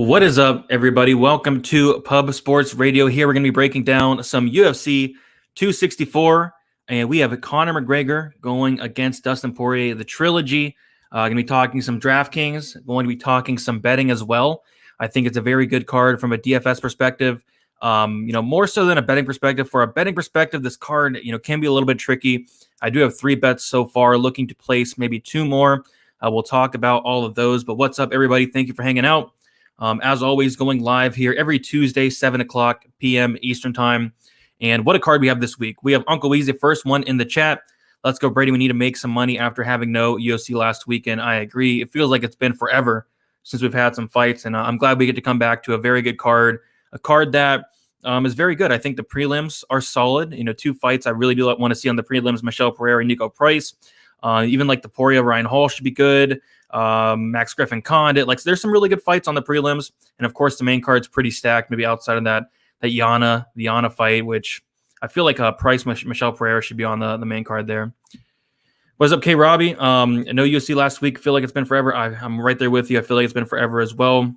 What is up, everybody? Welcome to Pub Sports Radio. Here we're going to be breaking down some UFC 264, and we have Conor McGregor going against Dustin Poirier, the trilogy. Going to be talking some Draftkings, going to be talking some betting as well. I think it's a very good card from a DFS perspective. More so than a betting perspective. For a betting perspective, this card, can be a little bit tricky. I do have 3 bets so far, looking to place maybe 2 more. We'll talk about all of those. But what's up, everybody? Thank you for hanging out. As always, going live here every Tuesday, 7 o'clock p.m. Eastern Time. And what a card we have this week. We have Uncle Weezy, first one in the chat. Let's go, Brady. We need to make some money after having no UFC last weekend. I agree. It feels like it's been forever since we've had some fights, and I'm glad we get to come back to a very good card, a card that is very good. I think the prelims are solid. 2 fights I really do want to see on the prelims, Michel, Pereira, and Niko Price. Even like the Topuria, Ryan Hall should be good. Max Griffin, Condit. There's some really good fights on the prelims, and of course the main card's pretty stacked. Maybe outside of that Yana fight, which I feel like Price, Michel, Pereira should be on the main card there. What's up, K. Robbie? No UFC last week. Feel like it's been forever. I'm right there with you. I feel like it's been forever as well.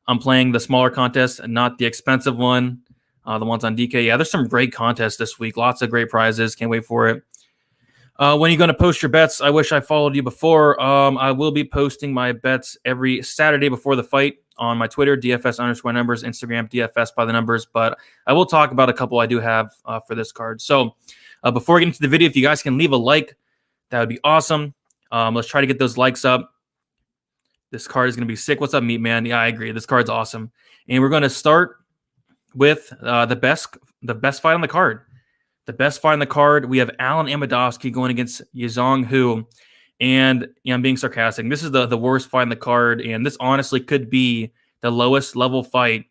I'm playing the smaller contest and not the expensive one. The ones on DK. Yeah, there's some great contests this week. Lots of great prizes. Can't wait for it. When are you going to post your bets? I wish I followed you before. I will be posting my bets every Saturday before the fight on my Twitter, DFS_numbers, Instagram, DFS by the numbers. But I will talk about a couple I do have for this card. So before we get into the video, if you guys can leave a like, that would be awesome. Let's try to get those likes up. This card is going to be sick. What's up, Meat Man? Yeah, I agree. This card's awesome. And we're going to start with the best fight on the card. The best fight on the card, we have Alen Amedovski going against Yizong Hu. And I'm being sarcastic. This is the worst fight on the card, and this honestly could be the lowest level fight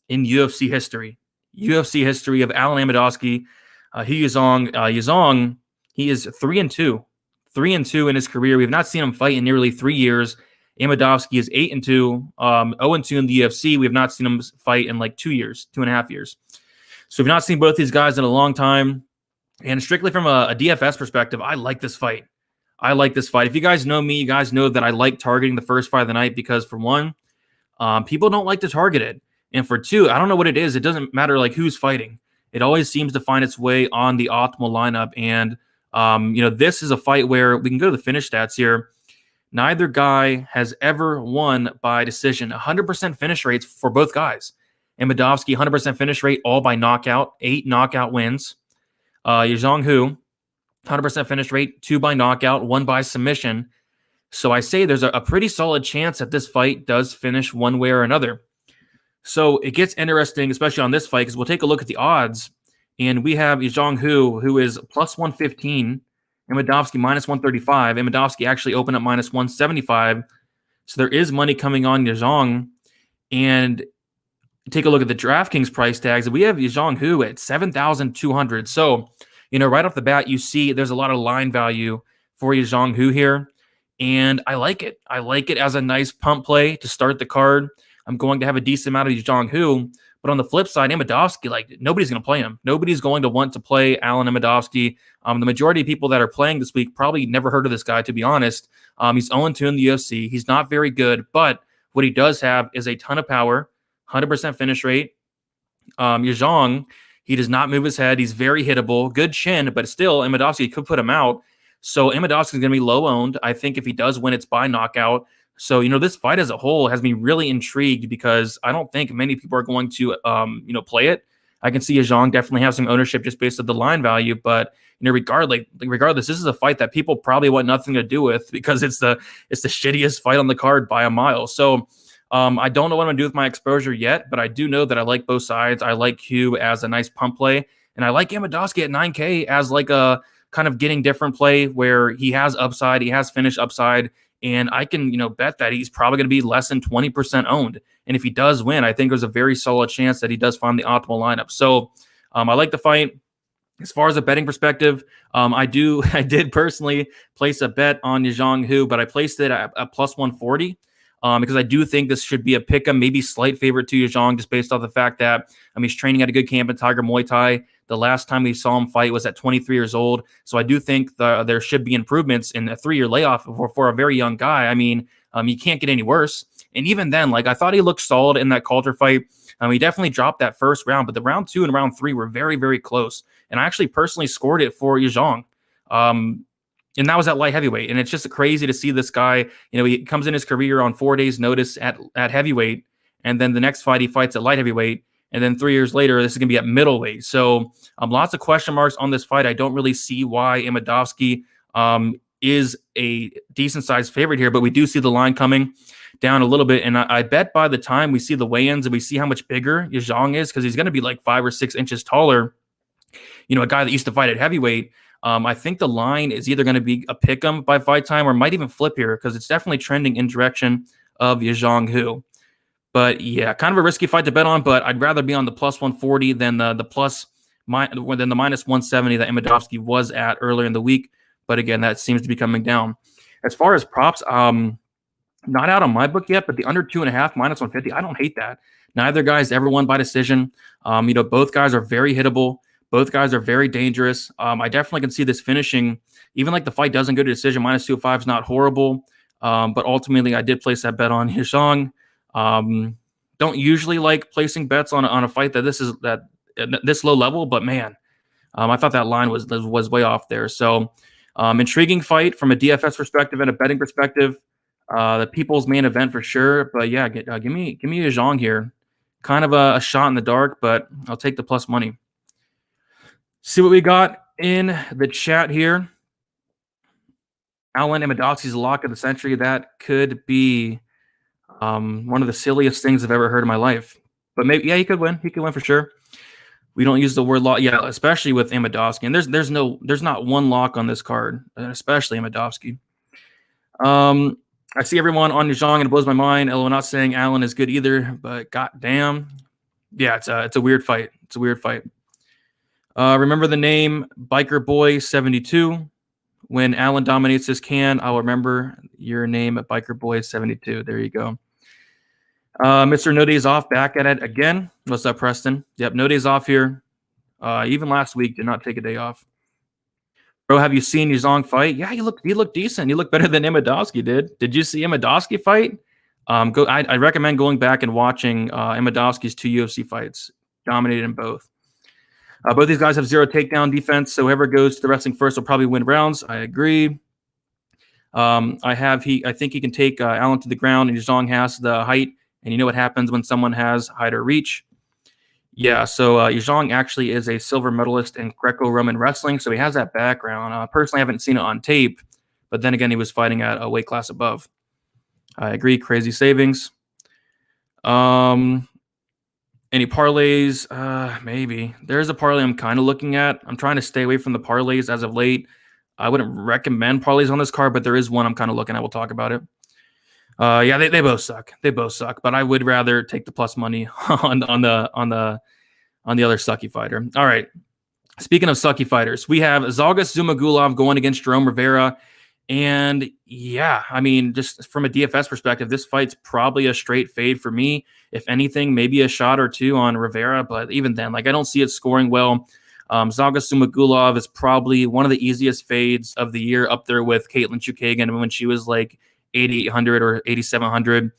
in UFC history. UFC history of Alen Amedovski. Yizong, he is 3-2. 3-2 in his career. We have not seen him fight in nearly 3 years. Amedovski is 8-2, 0-2 in the UFC. We have not seen him fight in like 2 years, 2.5 years. So we've not seen both these guys in a long time. And strictly from a DFS perspective, I like this fight. If you guys know me, you guys know that I like targeting the first fight of the night because, for one, people don't like to target it. And for 2, I don't know what it is. It doesn't matter who's fighting. It always seems to find its way on the optimal lineup. And, this is a fight where we can go to the finish stats here. Neither guy has ever won by decision. 100% finish rates for both guys. Amedovski, 100% finish rate, all by knockout, 8 knockout wins. Yizong Hu, 100% finish rate, 2 by knockout, 1 by submission. So I say there's a pretty solid chance that this fight does finish one way or another. So it gets interesting, especially on this fight, because we'll take a look at the odds. And we have Yizong Hu, who is plus 115, Amedovski minus 135. Amedovski actually opened up minus 175. So there is money coming on Yizong. And take a look at the DraftKings price tags. We have Yizong Hu at 7,200. So, right off the bat, you see there's a lot of line value for Yizong Hu here. And I like it. I like it as a nice pump play to start the card. I'm going to have a decent amount of Yizong Hu. But on the flip side, Amedovski, nobody's going to play him. Nobody's going to want to play Alen Amedovski. The majority of people that are playing this week probably never heard of this guy, to be honest. He's 0-2 in the UFC. He's not very good. But what he does have is a ton of power. 100% finish rate. Yizong, he does not move his head. He's very hittable. Good chin, but still, Amedovski could put him out. So Amedovski is going to be low owned. I think if he does win, it's by knockout. So, this fight as a whole has me really intrigued because I don't think many people are going to, play it. I can see Yizong definitely have some ownership just based on the line value, but regardless, this is a fight that people probably want nothing to do with because it's the shittiest fight on the card by a mile. So, I don't know what I'm going to do with my exposure yet, but I do know that I like both sides. I like Q as a nice pump play, and I like Amedovski at 9K as a kind of getting different play where he has upside, he has finish upside, and I can, bet that he's probably going to be less than 20% owned. And if he does win, I think there's a very solid chance that he does find the optimal lineup. So I like the fight. As far as a betting perspective, I did personally place a bet on Yizong Hu, but I placed it at plus 140. Because I do think this should be a pick-em, maybe slight favorite to Yizong, just based off the fact that he's training at a good camp in Tiger Muay Thai. The last time we saw him fight was at 23 years old. So I do think there should be improvements in a 3-year layoff for a very young guy. You can't get any worse. And even then, like, I thought he looked solid in that Coulter fight. He definitely dropped that first round, but the round 2 and round 3 were very, very close. And I actually personally scored it for Zhang. And that was at light heavyweight. And it's just crazy to see this guy. He comes in his career on 4 days' notice at heavyweight, and then the next fight he fights at light heavyweight, and then 3 years later this is going to be at middleweight. So lots of question marks on this fight. I don't really see why Imedovsky is a decent-sized favorite here, but we do see the line coming down a little bit, and I bet by the time we see the weigh-ins and we see how much bigger Zhang is, because he's going to be like 5 or 6 inches taller, a guy that used to fight at heavyweight, I think the line is either going to be a pick'em by fight time or might even flip here, because it's definitely trending in direction of Zhang Hu. But yeah, kind of a risky fight to bet on, but I'd rather be on the plus 140 than the minus 170 that Imedovsky was at earlier in the week. But again, that seems to be coming down. As far as props, not out on my book yet, but the under 2.5 minus 150, I don't hate that. Neither guy's ever won by decision. Both guys are very hittable. Both guys are very dangerous. I definitely can see this finishing. Even like the fight doesn't go to decision, minus 205 is not horrible. But ultimately, I did place that bet on Zhang. Don't usually like placing bets on a fight that this low level, but man, I thought that line was way off there. So intriguing fight from a DFS perspective and a betting perspective. The people's main event for sure. But yeah, give me a Zhang here. Kind of a shot in the dark, but I'll take the plus money. See what we got in the chat here. Alan Imedovsky's lock of the century. That could be one of the silliest things I've ever heard in my life. But maybe, yeah, he could win. He could win for sure. We don't use the word lock, yeah, especially with Imedovsky. And there's not one lock on this card, especially Imedovsky. I see everyone on Zhang and it blows my mind. I'm not saying Alan is good either, but goddamn, yeah, it's a weird fight. It's a weird fight. Remember the name Biker Boy 72. When Alan dominates this can, I'll remember your name at Biker Boy 72. There you go. Mr. No Days Off back at it again. What's up, Preston? Yep, no days off here. Even last week, did not take a day off. Bro, have you seen Zhang fight? Yeah, he looked decent. He looked better than Imedovsky did. Did you see Imedovsky fight? I recommend going back and watching Imedovsky's 2 UFC fights. Dominated in both. Both these guys have 0 takedown defense, so whoever goes to the wrestling first will probably win rounds. I agree. I think he can take Allen to the ground, and Zhang has the height, and you know what happens when someone has height or reach. Yeah, so Zhang actually is a silver medalist in Greco-Roman wrestling, so he has that background. Personally, I haven't seen it on tape, but then again, he was fighting at a weight class above. I agree, crazy savings. Any parlays? Maybe. There's a parlay I'm kind of looking at. I'm trying to stay away from the parlays as of late. I wouldn't recommend parlays on this card, but there is one I'm kind of looking at. We'll talk about it. Yeah, they both suck. They both suck, but I would rather take the plus money on the other sucky fighter. All right. Speaking of sucky fighters, we have Zhalgas Zhumagulov going against Jerome Rivera. And yeah, I mean, just from a DFS perspective, this fight's probably a straight fade for me. If anything, maybe a shot or two on Rivera, but even then, like, I don't see it scoring well. Zhalgas Zhumagulov is probably one of the easiest fades of the year, up there with Caitlin Chukagian when she was like 8,800 or 8,700.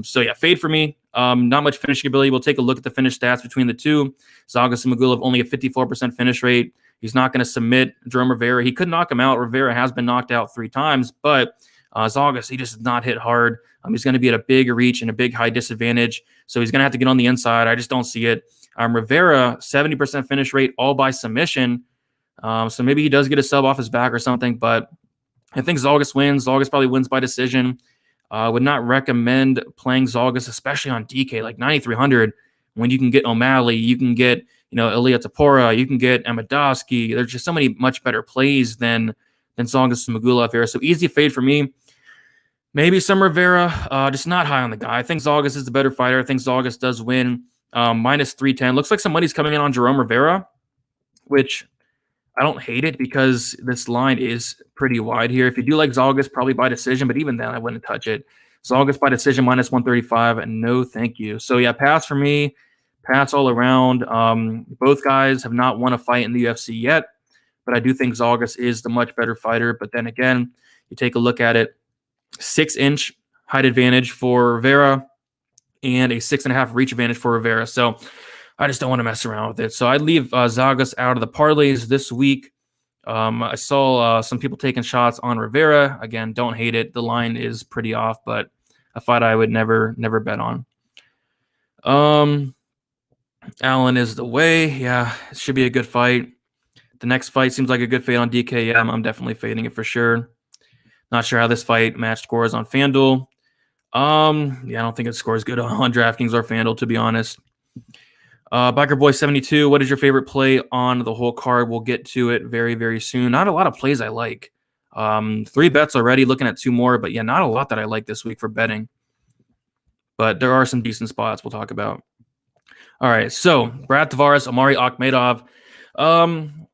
So yeah, fade for me. Not much finishing ability. We'll take a look at the finish stats between the two. Zhalgas Zhumagulov only a 54% finish rate. He's not going to submit Jerome Rivera. He could knock him out. Rivera has been knocked out 3 times, but Zhalgas, he just does not hit hard. He's going to be at a big reach and a big high disadvantage, so he's going to have to get on the inside. I just don't see it. Rivera, 70% finish rate, all by submission. So maybe he does get a sub off his back or something, but I think Zhalgas wins. Zhalgas probably wins by decision. Would not recommend playing Zhalgas, especially on DK, like 9,300, when you can get O'Malley, you can get Ilia Topuria, you can get Imedovsky. There's just so many much better plays than Zhalgas Zhumagulov here. So easy fade for me. Maybe some Rivera, just not high on the guy. I think Zhalgas is the better fighter. I think Zhalgas does win. Minus 310. Looks like some money's coming in on Jerome Rivera, which I don't hate it because this line is pretty wide here. If you do like Zhalgas, probably by decision, but even then I wouldn't touch it. Zhalgas by decision, minus 135, and no thank you. So yeah, pass for me. Pass all around. Both guys have not won a fight in the UFC yet, but I do think Zhalgas is the much better fighter. But then again, you take a look at it, 6-inch height advantage for Rivera and a 6.5 reach advantage for Rivera. So I just don't want to mess around with it. So I'd leave Zagas out of the parlays this week. I saw some people taking shots on Rivera. Again, don't hate it. The line is pretty off, but a fight I would never bet on. Allen is the way. Yeah, it should be a good fight. The next fight seems like a good fade on DKM. I'm definitely fading it for sure. Not sure how this fight match scores on FanDuel. Yeah, I don't think it scores good on DraftKings or FanDuel, to be honest. Biker Boy 72, what is your favorite play on the whole card? We'll get to it very, very soon. Not a lot of plays I like. 3 bets already, looking at 2 more, but yeah, not a lot that I like this week for betting. But there are some decent spots we'll talk about. All right, so Brad Tavares, Omari Akhmedov.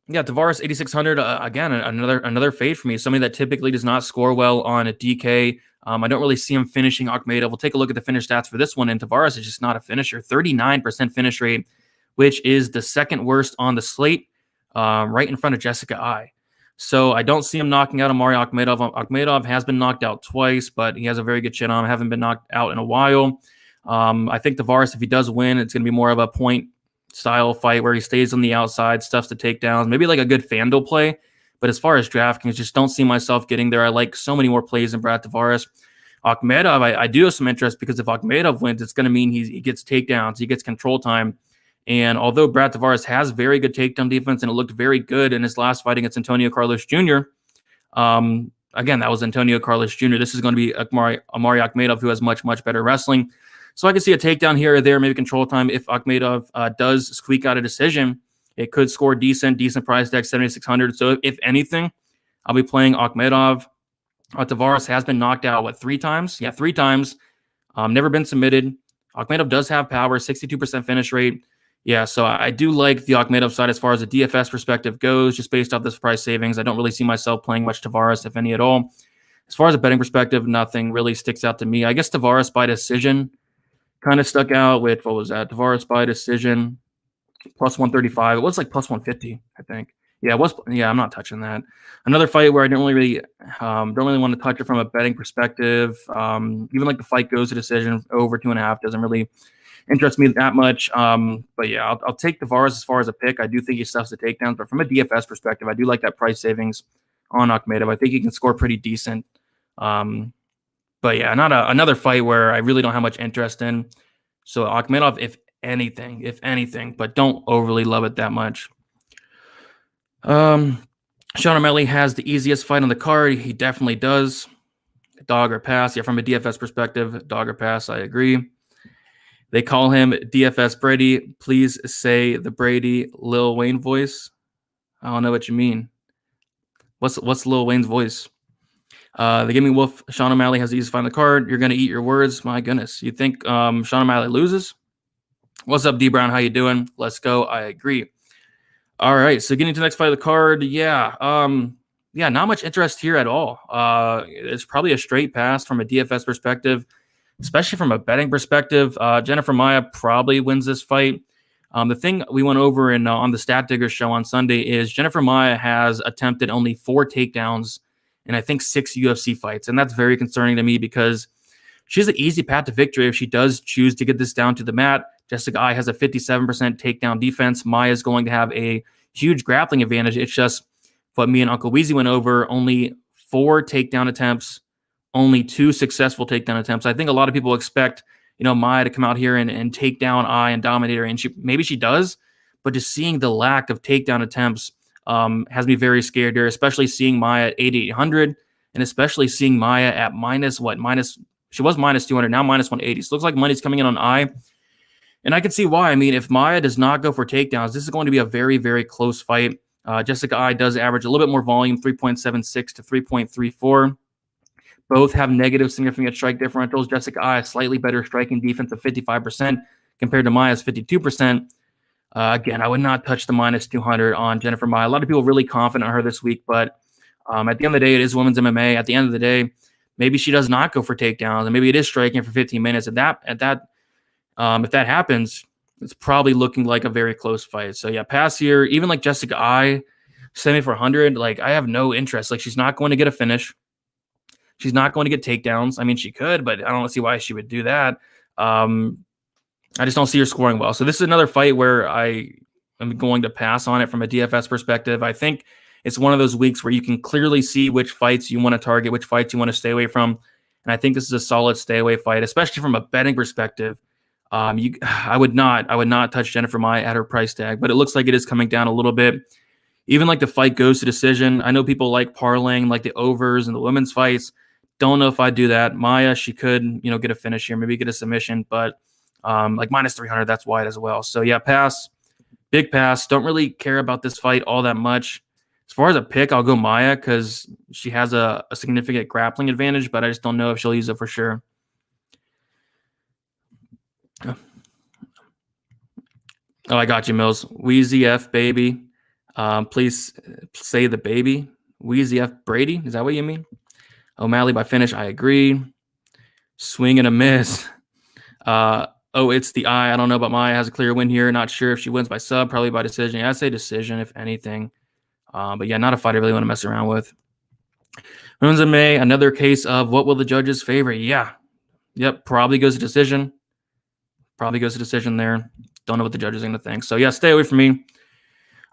Yeah, Tavares 8,600. Again, another fade for me. Somebody that typically does not score well on a DK. I don't really see him finishing Akhmedov. We'll take a look at the finish stats for this one, and Tavares is just not a finisher. 39% finish rate, which is the second worst on the slate, right in front of Jessica Eye. So I don't see him knocking out Omari Akhmedov. Akhmedov has been knocked out twice, but he has a very good chin on him. Haven't been knocked out in a while. I think Tavares, if he does win, it's going to be more of a point style fight where he stays on the outside, stuffs the takedowns, maybe like a good FanDuel play. But as far as DraftKings, just don't see myself getting there. I like so many more plays than Brad Tavares. Akhmedov, I do have some interest because if Akhmedov wins, it's going to mean he gets takedowns, he gets control time. And although Brad Tavares has very good takedown defense and it looked very good in his last fight against Antonio Carlos Jr., again, that was Antonio Carlos Jr. This is going to be Omari Akhmedov, who has much, much better wrestling. So I can see a takedown here or there, maybe control time. If Akhmedov does squeak out a decision, it could score decent price tag, 7,600. So if anything, I'll be playing Akhmedov. Tavares has been knocked out, 3 times? Yeah, 3 times. Never been submitted. Akhmedov does have power, 62% finish rate. Yeah, so I do like the Akhmedov side as far as the DFS perspective goes, just based off this price savings. I don't really see myself playing much Tavares, if any at all. As far as a betting perspective, nothing really sticks out to me. I guess Tavares by decision kind of stuck out with, what was that? Tavares by decision, plus 135. It was like plus 150, I think. Yeah, it was. Yeah, I'm not touching that. Another fight where I don't really want to touch it from a betting perspective. Even like the fight goes to decision over 2.5 doesn't really interest me that much. But yeah, I'll take Tavares as far as a pick. I do think he stuffs the takedowns, but from a DFS perspective, I do like that price savings on Akhmedov. I think he can score pretty decent. But yeah, not another fight where I really don't have much interest in. So Akhmedov, if anything, but don't overly love it that much. Sean O'Malley has the easiest fight on the card. He definitely does. Dog or pass. Yeah, from a DFS perspective, dog or pass, I agree. They call him DFS Brady. Please say the Brady Lil Wayne voice. I don't know what you mean. What's Lil Wayne's voice? The Gaming Wolf, Sean O'Malley has the easiest fight on the card. You're going to eat your words. My goodness. You think Sean O'Malley loses? What's up, D Brown? How you doing? Let's go. I agree. All right, so getting to the next fight of the card, not much interest here at all. It's probably a straight pass from a DFS perspective, especially from a betting perspective. Jennifer Maia probably wins this fight. The thing we went over on the Stat Digger show on Sunday is Jennifer Maia has attempted only 4 takedowns in, I think, 6 UFC fights, and that's very concerning to me because she has an easy path to victory if she does choose to get this down to the mat. Jessica Eye has a 57% takedown defense. Maya is going to have a huge grappling advantage. It's just what me and Uncle Weezy went over, only 4 takedown attempts, only 2 successful takedown attempts. I think a lot of people expect, Maya to come out here and take down Eye and dominate her, and maybe she does, but just seeing the lack of takedown attempts has me very scared here, especially seeing Maya at 8,800 and especially seeing Maya at she was minus 200, now minus 180. So it looks like money's coming in on Eye. And I can see why. I mean, if Maya does not go for takedowns, this is going to be a very, very close fight. Jessica Eye does average a little bit more volume, 3.76 to 3.34. Both have negative significant strike differentials. Jessica Eye, slightly better striking defense of 55% compared to Maya's 52%. Again, I would not touch the minus 200 on Jennifer Maia. A lot of people really confident on her this week, but at the end of the day, it is women's MMA. At the end of the day, maybe she does not go for takedowns, and maybe it is striking for 15 minutes. If that happens, it's probably looking like a very close fight. So yeah, pass here. Even like Jessica Eye, 7,400. Like I have no interest. Like she's not going to get a finish. She's not going to get takedowns. I mean, she could, but I don't see why she would do that. I just don't see her scoring well. So this is another fight where I am going to pass on it from a DFS perspective. I think it's one of those weeks where you can clearly see which fights you want to target, which fights you want to stay away from. And I think this is a solid stay away fight, especially from a betting perspective. I would not touch Jennifer Maia at her price tag, but it looks like it is coming down a little bit. Even like the fight goes to decision. I know people like parlaying like the overs and the women's fights. Don't know if I'd do that. Maia, she could, get a finish here, maybe get a submission, but like minus 300, that's wide as well. So yeah, pass, big pass. Don't really care about this fight all that much. As far as a pick, I'll go Maia because she has a significant grappling advantage, but I just don't know if she'll use it for sure. Oh, I got you, Mills. Wheezy F, baby. Please say the baby. Wheezy F Brady. Is that what you mean? O'Malley by finish. I agree. Swing and a miss. It's the eye. I don't know, but Maia has a clear win here. Not sure if she wins by sub, probably by decision. Yeah, I'd say decision, if anything. But yeah, not a fight I really want to mess around with. Women's in May, another case of what will the judges favor? Yeah. Yep, probably goes to decision. Probably goes to decision there. Don't know what the judges are going to think. So yeah, stay away from me.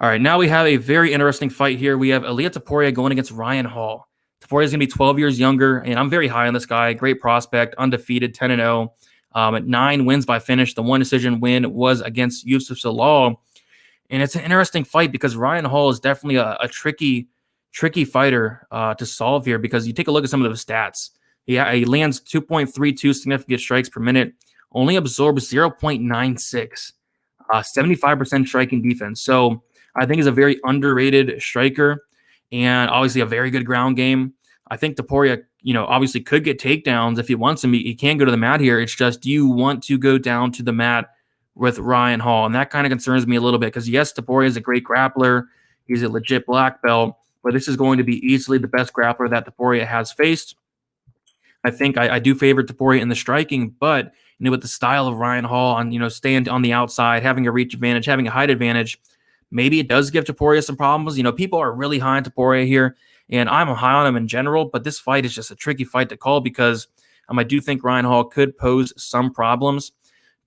All right, now we have a very interesting fight here. We have Ilia Topuria going against Ryan Hall. Topuria is going to be 12 years younger, and I'm very high on this guy. Great prospect, undefeated, 10-0. At 9 wins by finish. The one decision win was against Yusuf Salal. And it's an interesting fight because Ryan Hall is definitely a tricky fighter to solve here because you take a look at some of those stats. Yeah, he lands 2.32 significant strikes per minute, only absorbs 0.96, 75% striking defense. So I think he's a very underrated striker and obviously a very good ground game. I think Topuria, obviously could get takedowns if he wants him. He can go to the mat here. It's just, do you want to go down to the mat with Ryan Hall? And that kind of concerns me a little bit because, yes, Topuria is a great grappler. He's a legit black belt, but this is going to be easily the best grappler that Topuria has faced. I think I do favor Topuria in the striking, but with the style of Ryan Hall on, staying on the outside, having a reach advantage, having a height advantage, maybe it does give Topuria some problems. People are really high on Topuria here, and I'm high on him in general, but this fight is just a tricky fight to call because I do think Ryan Hall could pose some problems,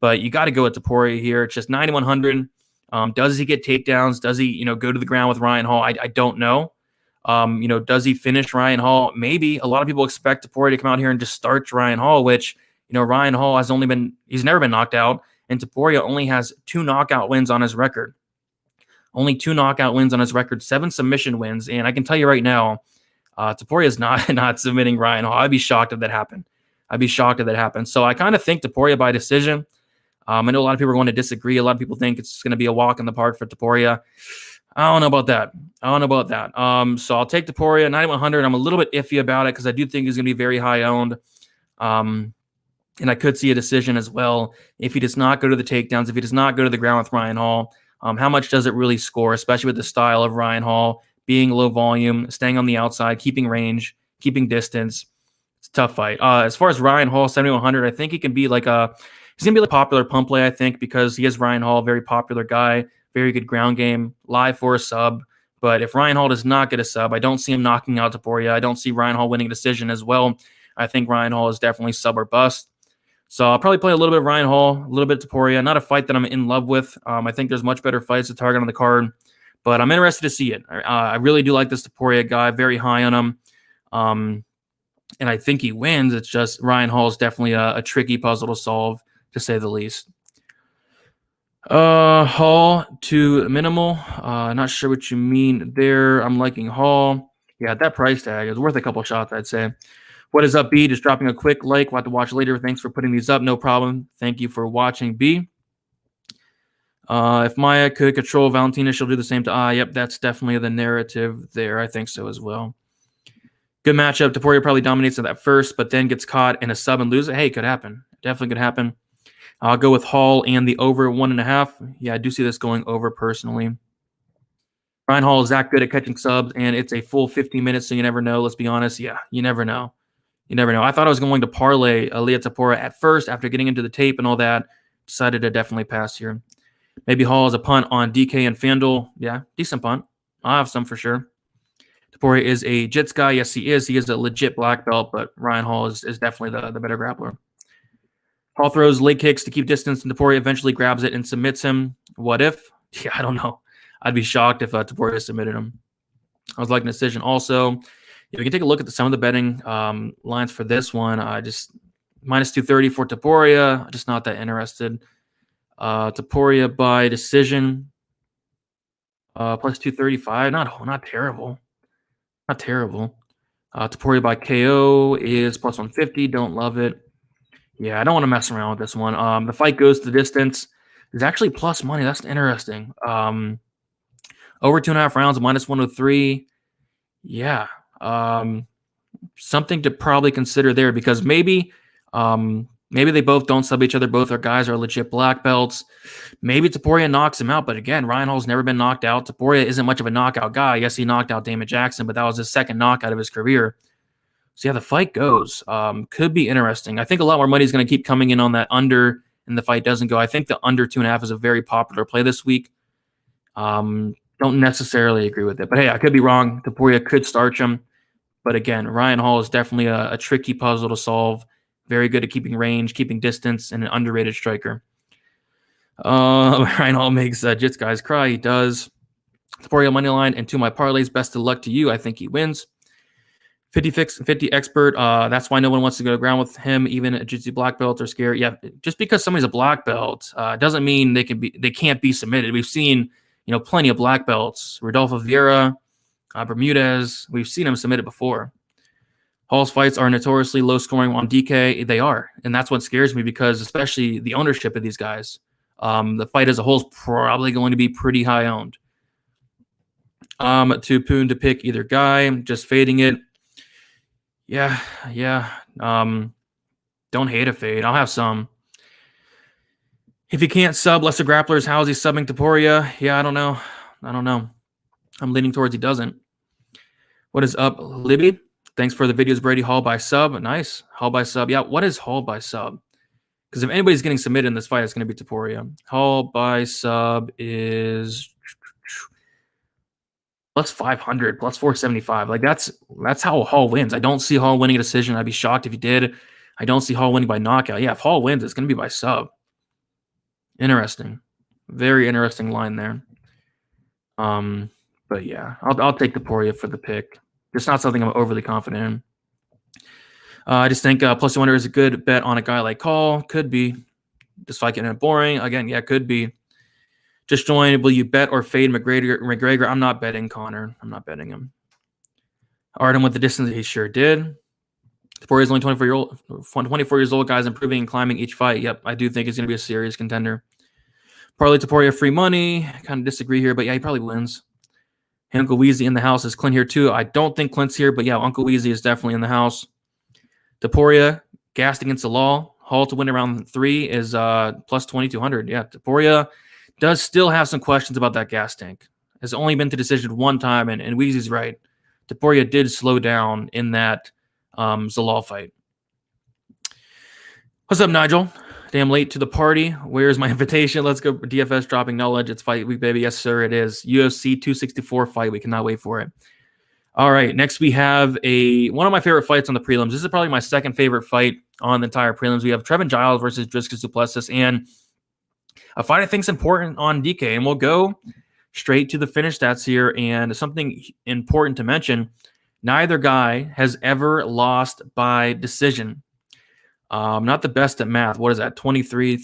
but you got to go with Topuria here. It's just 9,100. Does he get takedowns? Does he, go to the ground with Ryan Hall? I don't know. Does he finish Ryan Hall? Maybe. A lot of people expect Topuria to come out here and just starch Ryan Hall, which, Ryan Hall he's never been knocked out, and Topuria only has 2 knockout wins on his record. Only 2 knockout wins on his record, 7 submission wins, and I can tell you right now, Topuria is not submitting Ryan Hall. I'd be shocked if that happened. So I kind of think Topuria by decision. I know a lot of people are going to disagree. A lot of people think it's going to be a walk in the park for Topuria. I don't know about that. So I'll take Topuria, 9,100. I'm a little bit iffy about it because I do think he's going to be very high owned. And I could see a decision as well if he does not go to the takedowns, if he does not go to the ground with Ryan Hall. How much does it really score, especially with the style of Ryan Hall, being low volume, staying on the outside, keeping range, keeping distance? It's a tough fight. As far as Ryan Hall, 7,100, I think he can be he's going to be a popular pump play, I think, because he is Ryan Hall, very popular guy, very good ground game, live for a sub. But if Ryan Hall does not get a sub, I don't see him knocking out Topuria. I don't see Ryan Hall winning a decision as well. I think Ryan Hall is definitely sub or bust. So I'll probably play a little bit of Ryan Hall, a little bit of Topuria. Not a fight that I'm in love with. I think there's much better fights to target on the card, but I'm interested to see it. I really do like this Topuria guy, very high on him. And I think he wins. It's just Ryan Hall is definitely a tricky puzzle to solve, to say the least. Hall to minimal. Not sure what you mean there. I'm liking Hall. Yeah, that price tag is worth a couple shots, I'd say. What is up, B? Just dropping a quick like. We'll have to watch later. Thanks for putting these up. No problem. Thank you for watching, B. If Maia could control Valentina, she'll do the same to I. Yep, that's definitely the narrative there. I think so as well. Good matchup. Topuria probably dominates at that first, but then gets caught in a sub and loses. Hey, could happen. Definitely could happen. I'll go with Hall and the over 1.5. Yeah, I do see this going over personally. Ryan Hall is that good at catching subs, and it's a full 15 minutes, so you never know. Let's be honest. Yeah, you never know. I thought I was going to parlay Ilia Topuria at first after getting into the tape and all that. Decided to definitely pass here. Maybe Hall is a punt on DK and FanDuel. Yeah, decent punt. I'll have some for sure. Topuria is a Jits guy. Yes, he is. He is a legit black belt, but Ryan Hall is definitely the better grappler. Hall throws leg kicks to keep distance, and Topuria eventually grabs it and submits him. What if? Yeah, I don't know. I'd be shocked if Topuria submitted him. I was liking the decision. Also, if we can take a look at some of the betting lines for this one, just minus 230 for Topuria. Just not that interested. Topuria by decision, plus 235. Not terrible. Not terrible. Topuria by KO is plus 150. Don't love it. Yeah, I don't want to mess around with this one. The fight goes to the distance. There's actually plus money. That's interesting. Over 2.5 rounds, minus 103. Yeah. Something to probably consider there, because maybe they both don't sub each other. Both our guys are legit black belts. Maybe Topuria knocks him out. But again, Ryan Hall's never been knocked out. Topuria isn't much of a knockout guy. Yes, he knocked out Damon Jackson, but that was his second knockout of his career. So yeah, the fight goes. Could be interesting. I think a lot more money is going to keep coming in on that under, and the fight doesn't go. I think the under 2.5 is a very popular play this week. Don't necessarily agree with it, but hey, I could be wrong. Topuria could starch him, but again, Ryan Hall is definitely a tricky puzzle to solve. Very good at keeping range, keeping distance, and an underrated striker. Ryan Hall makes Jits guys cry. He does. Topuria money line and to my parlays. Best of luck to you. I think he wins. 50 expert. That's why no one wants to go to ground with him. Even a jiu-jitsu black belt are scared. Yeah, just because somebody's a black belt doesn't mean they can't be submitted. We've seen plenty of black belts. Rodolfo Vieira, Bermudez. We've seen them submitted before. Hall's fights are notoriously low scoring on DK. They are, and that's what scares me, because especially the ownership of these guys. The fight as a whole is probably going to be pretty high owned. To Poon to pick either guy. Just fading it. Yeah. Don't hate a fade. I'll have some. If he can't sub lesser grapplers, how is he subbing Topuria? Yeah, I don't know. I'm leaning towards he doesn't. What is up, Libby? Thanks for the videos, Brady. Hall by sub. Nice. Hall by sub. Yeah, what is Hall by sub? Because if anybody's getting submitted in this fight, it's going to be Topuria. Hall by sub is plus 500, plus 475. Like that's how Hall wins. I don't see Hall winning a decision. I'd be shocked if he did. I don't see Hall winning by knockout. Yeah, if Hall wins, it's going to be by sub. Interesting. Very interesting line there. But yeah, I'll take Topuria for the pick. Just not something I'm overly confident in. I just think plus 200 is a good bet on a guy like Hall. Could be. This fight getting boring. Again, yeah, could be. Just join. Will you bet or fade McGregor? I'm not betting Conor. I'm not betting him. Artem with the distance, he sure did. Topuria is only 24 years old. Guys improving and climbing each fight. Yep, I do think he's going to be a serious contender. Probably Topuria free money. Kind of disagree here, but yeah, he probably wins. Hey, Uncle Weezy in the house. Is Clint here too? I don't think Clint's here, but yeah, Uncle Weezy is definitely in the house. Topuria gassed against the law. Hall to win around 3 is plus 2,200. Yeah, Topuria does still have some questions about that gas tank. Has only been to decision one time, and Weezy's right. Topuria did slow down in that Zalal fight. What's up, Nigel? Damn late to the party. Where's my invitation? Let's go. DFS dropping knowledge. It's fight week, baby. Yes, sir, it is. UFC 264 fight. We cannot wait for it. All right, next we have one of my favorite fights on the prelims. This is probably my second favorite fight on the entire prelims. We have Trevin Giles versus Dricus du Plessis, and a fight I think is important on DK, and we'll go straight to the finish stats here. And something important to mention, neither guy has ever lost by decision. Not the best at math. What is that? 33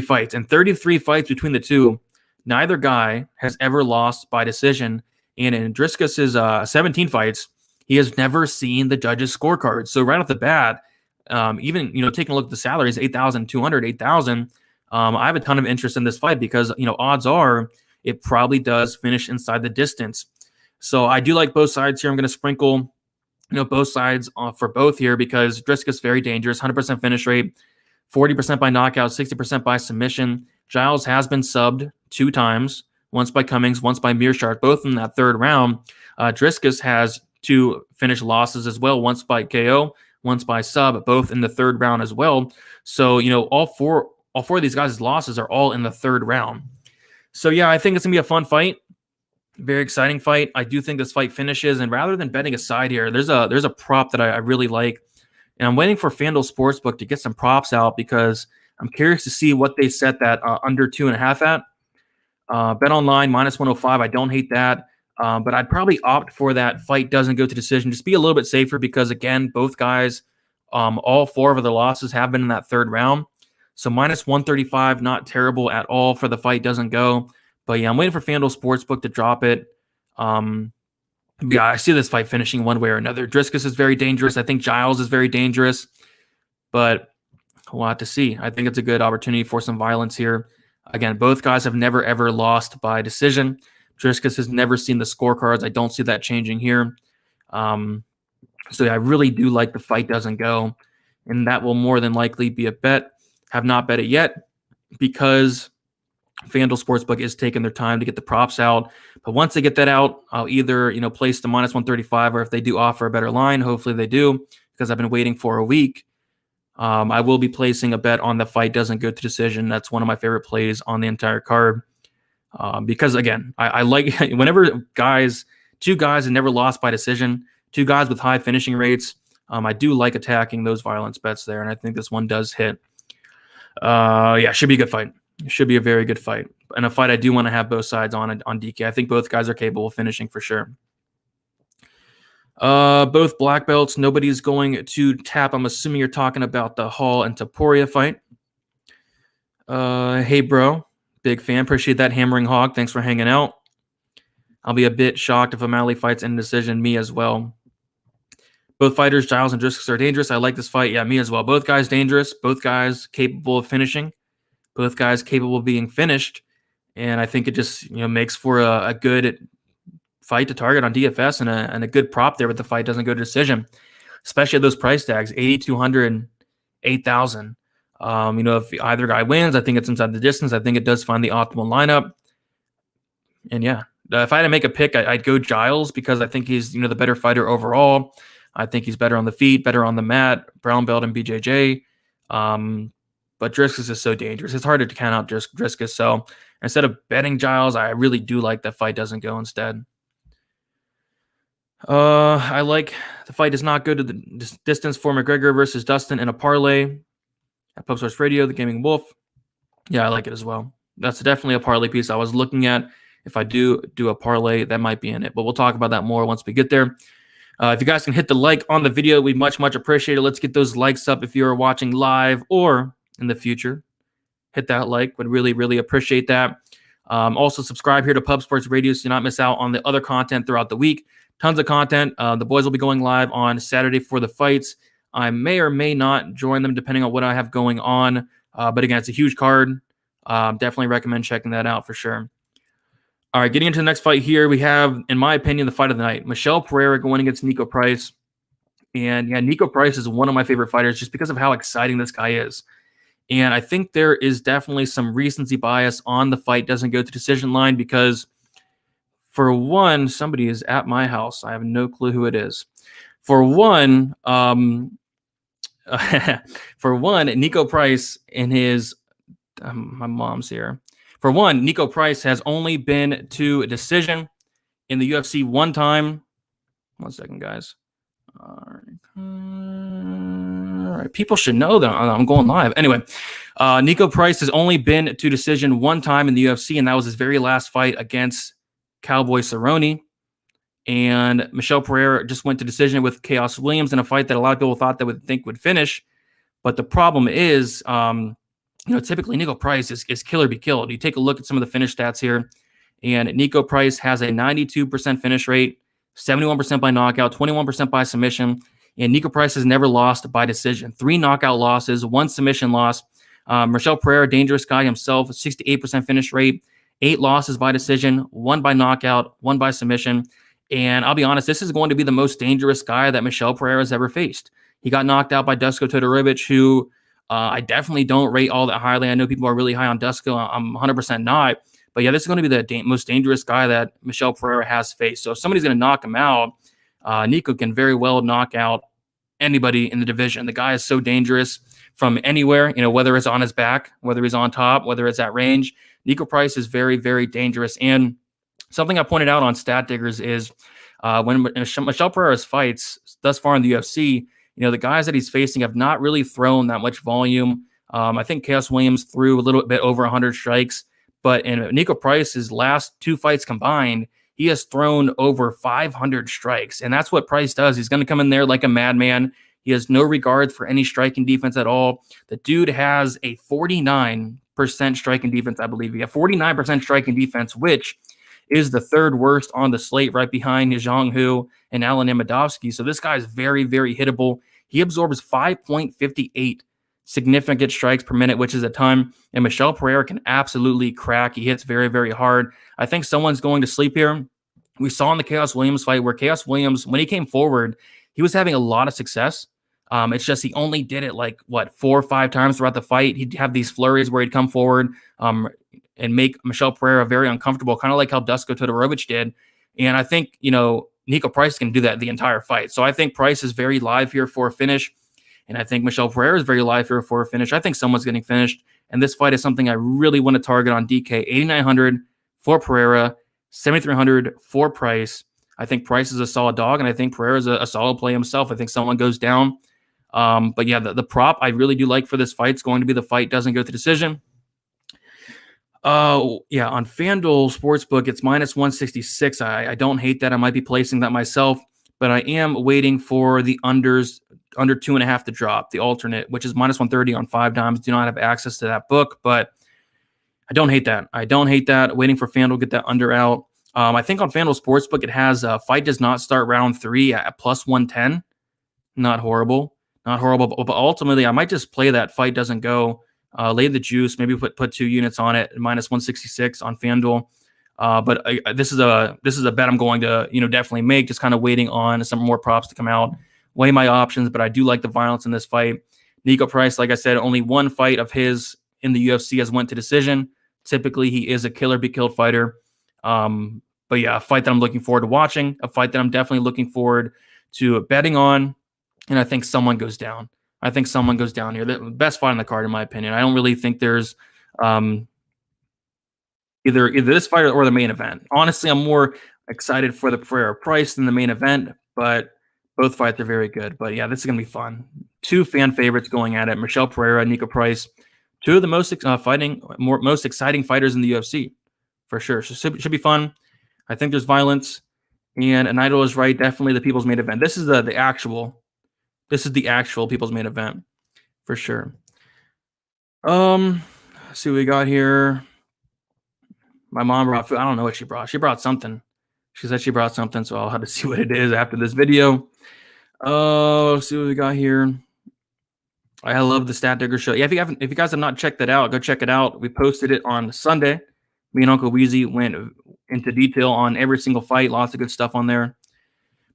fights. And 33 fights between the two, neither guy has ever lost by decision. And in Dricus's 17 fights, he has never seen the judges' scorecards. So right off the bat, even taking a look at the salaries, 8,200, 8,000. I have a ton of interest in this fight because odds are it probably does finish inside the distance. So I do like both sides here. I'm going to sprinkle both sides for both here because Dricus very dangerous, 100% finish rate, 40% by knockout, 60% by submission. Giles has been subbed 2 times, once by Cummings, once by Mearshart, both in that third round. Dricus has 2 finish losses as well, once by KO, once by sub, both in the third round as well. So, all four of these guys' losses are all in the third round. So, yeah, I think it's going to be a fun fight. Very exciting fight. I do think this fight finishes, and rather than betting a side here, there's a prop that I really like, and I'm waiting for FanDuel Sportsbook to get some props out because I'm curious to see what they set that under 2.5 at. Bet online -105. I don't hate that, but I'd probably opt for that fight doesn't go to decision. Just be a little bit safer because again, both guys, all 4 of their losses have been in that third round. So -135, not terrible at all for the fight doesn't go. But yeah, I'm waiting for FanDuel Sportsbook to drop it. Yeah, I see this fight finishing one way or another. Dricus is very dangerous. I think Giles is very dangerous, but we'll have to see. I think it's a good opportunity for some violence here. Again, both guys have never, ever lost by decision. Dricus has never seen the scorecards. I don't see that changing here. So yeah, I really do like the fight doesn't go, and that will more than likely be a bet. Have not bet it yet because FanDuel Sportsbook is taking their time to get the props out. But once they get that out, I'll either place the -135, or if they do offer a better line, hopefully they do, because I've been waiting for a week. I will be placing a bet on the fight doesn't go to decision. That's one of my favorite plays on the entire card. Because again, I like whenever two guys have never lost by decision, 2 guys with high finishing rates. I do like attacking those violence bets there, and I think this one does hit. Yeah, should be a good fight. It should be a very good fight, and a fight I do want to have both sides on DK. I think both guys are capable of finishing for sure. Both black belts. Nobody's going to tap. I'm assuming you're talking about the Hall and Topuria fight. Hey, bro. Big fan. Appreciate that, Hammering Hog. Thanks for hanging out. I'll be a bit shocked if O'Malley fights in decision. Me as well. Both fighters, Giles and Dricus, are dangerous. I like this fight. Yeah, me as well. Both guys dangerous. Both guys capable of finishing. Both guys capable of being finished. And I think it just makes for a good fight to target on DFS and a good prop there with the fight doesn't go to decision, especially at those price tags, 8,200 and 8,000. If either guy wins, I think it's inside the distance. I think it does find the optimal lineup. And yeah, if I had to make a pick, I'd go Giles because I think he's the better fighter overall. I think he's better on the feet, better on the mat, brown belt and BJJ. But Dricus is so dangerous. It's harder to count out Dricus. So instead of betting Giles, I really do like that fight doesn't go instead. I like the fight does not go to the distance for McGregor versus Dustin in a parlay at Pub Source Radio, the Gaming Wolf. Yeah, I like it as well. That's definitely a parlay piece I was looking at. If I do a parlay, that might be in it. But we'll talk about that more once we get there. If you guys can hit the like on the video, we'd much appreciate it. Let's get those likes up if you're watching live or in the future. Hit that like. Would really appreciate that. Also, subscribe here to Pub Sports Radio so you not miss out on the other content throughout the week. Tons of content. The boys will be going live on Saturday for the fights. I may or may not join them depending on what I have going on. But again, it's a huge card. Definitely recommend checking that out for sure. All right, getting into the next fight here, we have, in my opinion, the fight of the night. Michel Pereira going against Niko Price. And yeah, Niko Price is one of my favorite fighters just because of how exciting this guy is. And I think there is definitely some recency bias on the fight doesn't go to decision line because, for one, somebody is at my house. I have no clue who it is. For one, Niko Price in his my mom's here. For one, Niko Price has only been to a decision in the UFC one time. 1 second, guys. All right. People should know that I'm going live. Anyway, Niko Price has only been to decision one time in the UFC, and that was his very last fight against Cowboy Cerrone. And Michel Pereira just went to decision with Chaos Williams in a fight that a lot of people thought would finish. But the problem is, typically Niko Price is kill or be killed. You take a look at some of the finish stats here, and Niko Price has a 92% finish rate, 71% by knockout, 21% by submission, and Niko Price has never lost by decision. 3 knockout losses, 1 submission loss. Michel Pereira, dangerous guy himself, 68% finish rate, 8 losses by decision, 1 by knockout, 1 by submission. And I'll be honest, this is going to be the most dangerous guy that Michel Pereira has ever faced. He got knocked out by Dusko Todorovic, who I definitely don't rate all that highly. I know people are really high on Dusko. I'm 100% not. But yeah, this is going to be the most dangerous guy that Michel Pereira has faced. So if somebody's going to knock him out, Niko can very well knock out anybody in the division. The guy is so dangerous from anywhere, whether it's on his back, whether he's on top, whether it's at range. Niko Price is very, very dangerous. And Something I pointed out on Stat Diggers is when Michel Pereira's fights thus far in the UFC, the guys that he's facing have not really thrown that much volume. I think Chaos Williams threw a little bit over 100 strikes, but in Niko Price's last 2 fights combined, he has thrown over 500 strikes, and that's what Price does. He's going to come in there like a madman. He has no regard for any striking defense at all. The dude has a 49% striking defense, I believe. He has 49% striking defense, which is the 3rd worst on the slate, right behind Zhang Hu and Alan Amedovski. So this guy is very, very hittable. He absorbs 5.58 significant strikes per minute, which is a ton. And Michel Pereira can absolutely crack. He hits very, very hard. I think someone's going to sleep here. We saw in the Chaos Williams fight where Chaos Williams, when he came forward, he was having a lot of success. It's just he only did it 4 or 5 times throughout the fight. He'd have these flurries where he'd come forward and make Michel Pereira very uncomfortable, kind of like how Dusko Todorovic did. And I think, Niko Price can do that the entire fight. So I think Price is very live here for a finish. And I think Michel Pereira is very live here for a finish. I think someone's getting finished. And this fight is something I really want to target on DK. 8,900 for Pereira, 7,300 for Price. I think Price is a solid dog, and I think Pereira is a solid play himself. I think someone goes down. But yeah, the prop I really do like for this fight is going to be the fight doesn't go to decision. Yeah, on FanDuel Sportsbook, it's -166. I don't hate that. I might be placing that myself, but I am waiting for the under 2.5 to drop, the alternate, which is -130 on 5 dimes. Do not have access to that book, but I don't hate that. Waiting for FanDuel to get that under out. I think on FanDuel Sportsbook, it has fight does not start round 3 at +110. Not horrible. But ultimately, I might just play that fight doesn't go. Lay the juice, maybe put 2 units on it, -166 on FanDuel. But this is a bet I'm going to definitely make. Just kind of waiting on some more props to come out. Weigh my options, but I do like the violence in this fight. Niko Price, like I said, only 1 fight of his in the UFC has went to decision. Typically, he is a killer be killed fighter. But yeah, a fight that I'm looking forward to watching. A fight that I'm definitely looking forward to betting on. And I think someone goes down. Here. The best fight on the card, in my opinion. I don't really think there's either this fight or the main event. Honestly, I'm more excited for the Pereira Price than the main event, but both fights are very good. But yeah, this is going to be fun. 2 fan favorites going at it. Michel Pereira, Niko Price. 2 of the most exciting fighters in the UFC, for sure. So it should be fun. I think there's violence. And Naito is right. Definitely the people's main event. This is the actual people's main event, for sure. Let's see what we got here. My mom brought food. I don't know what she brought. She brought something. She said she brought something, so I'll have to see what it is after this video. Let's see what we got here. I love the Stat Digger show. Yeah, if you guys have not checked that out, go check it out. We posted it on Sunday. Me and Uncle Weezy went into detail on every single fight. Lots of good stuff on there.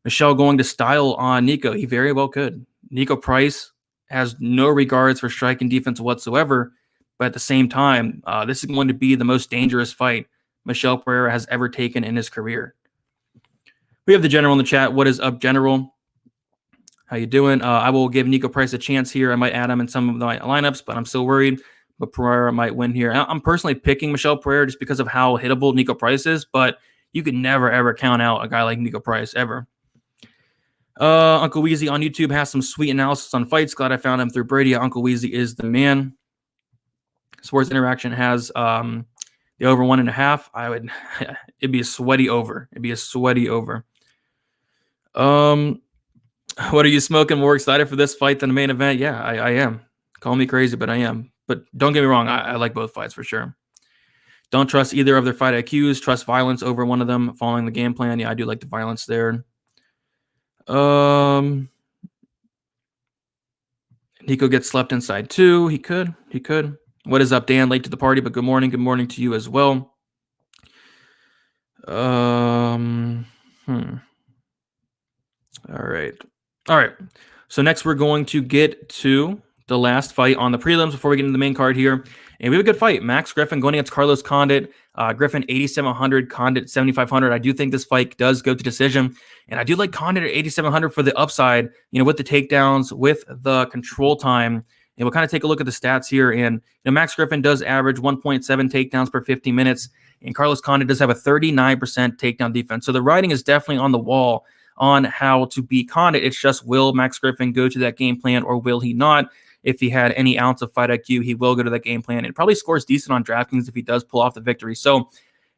Michel going to style on Niko. He very well could. Niko Price has no regards for striking defense whatsoever, but at the same time, this is going to be the most dangerous fight Michel Pereira has ever taken in his career. We have the General in the chat. What is up, General? How you doing? I will give Niko Price a chance here. I might add him in some of my lineups, but I'm still worried. But Pereira might win here. I'm personally picking Michel Pereira just because of how hittable Niko Price is, but you could never, ever count out a guy like Niko Price, ever. Uncle Weezy on YouTube has some sweet analysis on fights. Glad I found him through Brady. Uncle Weezy is the man. Sports Interaction has the over 1.5. It'd be a sweaty over. What are you smoking? More excited for this fight than the main event? Yeah, I am. Call me crazy, but I am. But don't get me wrong, I like both fights for sure. Don't trust either of their fight IQs. Trust violence over one of them following the game plan. Yeah, I do like the violence there. Niko gets slept inside too. He could. What is up, Dan? Late to the party, but good morning. Good morning to you as well. All right. So next we're going to get to the last fight on the prelims before we get into the main card here. And we have a good fight. Max Griffin going against Carlos Condit. Griffin 8,700, Condit 7,500. I do think this fight does go to decision. And I do like Condit at 8,700 for the upside, with the takedowns, with the control time. And we'll kind of take a look at the stats here. And Max Griffin does average 1.7 takedowns per 50 minutes. And Carlos Condit does have a 39% takedown defense. So the writing is definitely on the wall on how to beat Condit. It's just, will Max Griffin go to that game plan or will he not? If he had any ounce of fight IQ, he will go to that game plan and probably scores decent on DraftKings if he does pull off the victory. So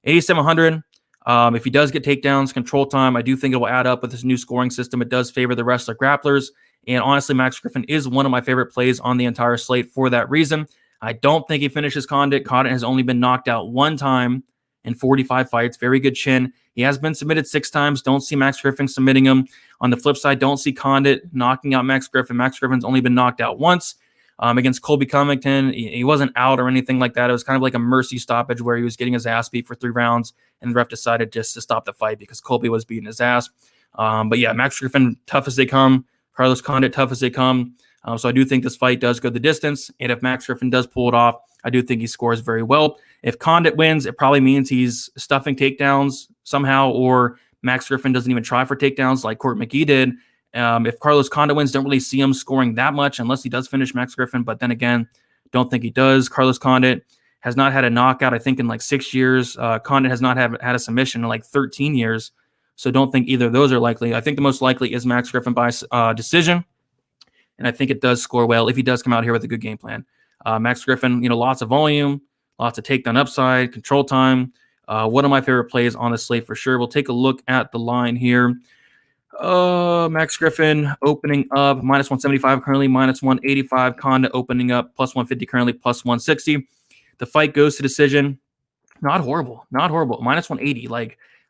8,700. If he does get takedowns, control time, I do think it will add up with this new scoring system. It does favor the wrestler grapplers. And honestly, Max Griffin is one of my favorite plays on the entire slate for that reason. I don't think he finishes Condit. Condit has only been knocked out one time in 45 fights. Very good chin. He has been submitted 6 times. Don't see Max Griffin submitting him. On the flip side, don't see Condit knocking out Max Griffin. Max Griffin's only been knocked out once. Against Colby Covington, he wasn't out or anything like that. It was kind of like a mercy stoppage where he was getting his ass beat for 3 rounds, and the ref decided just to stop the fight because Colby was beating his ass. But yeah, Max Griffin, tough as they come. Carlos Condit, tough as they come. So I do think this fight does go the distance, and if Max Griffin does pull it off, I do think he scores very well. If Condit wins, it probably means he's stuffing takedowns somehow, or Max Griffin doesn't even try for takedowns like Court McGee did. If Carlos Condit wins, don't really see him scoring that much unless he does finish Max Griffin. But then again, don't think he does. Carlos Condit has not had a knockout, I think, in like 6 years. Condit has not had a submission in like 13 years. So don't think either of those are likely. I think the most likely is Max Griffin by decision. And I think it does score well if he does come out here with a good game plan. Max Griffin, lots of volume, lots of takedown upside, control time. One of my favorite plays on the slate for sure. We'll take a look at the line here. Max Griffin opening up minus 175 currently, minus 185. Condit opening up plus 150 currently, plus 160. The fight goes to decision. Not horrible. Minus 180.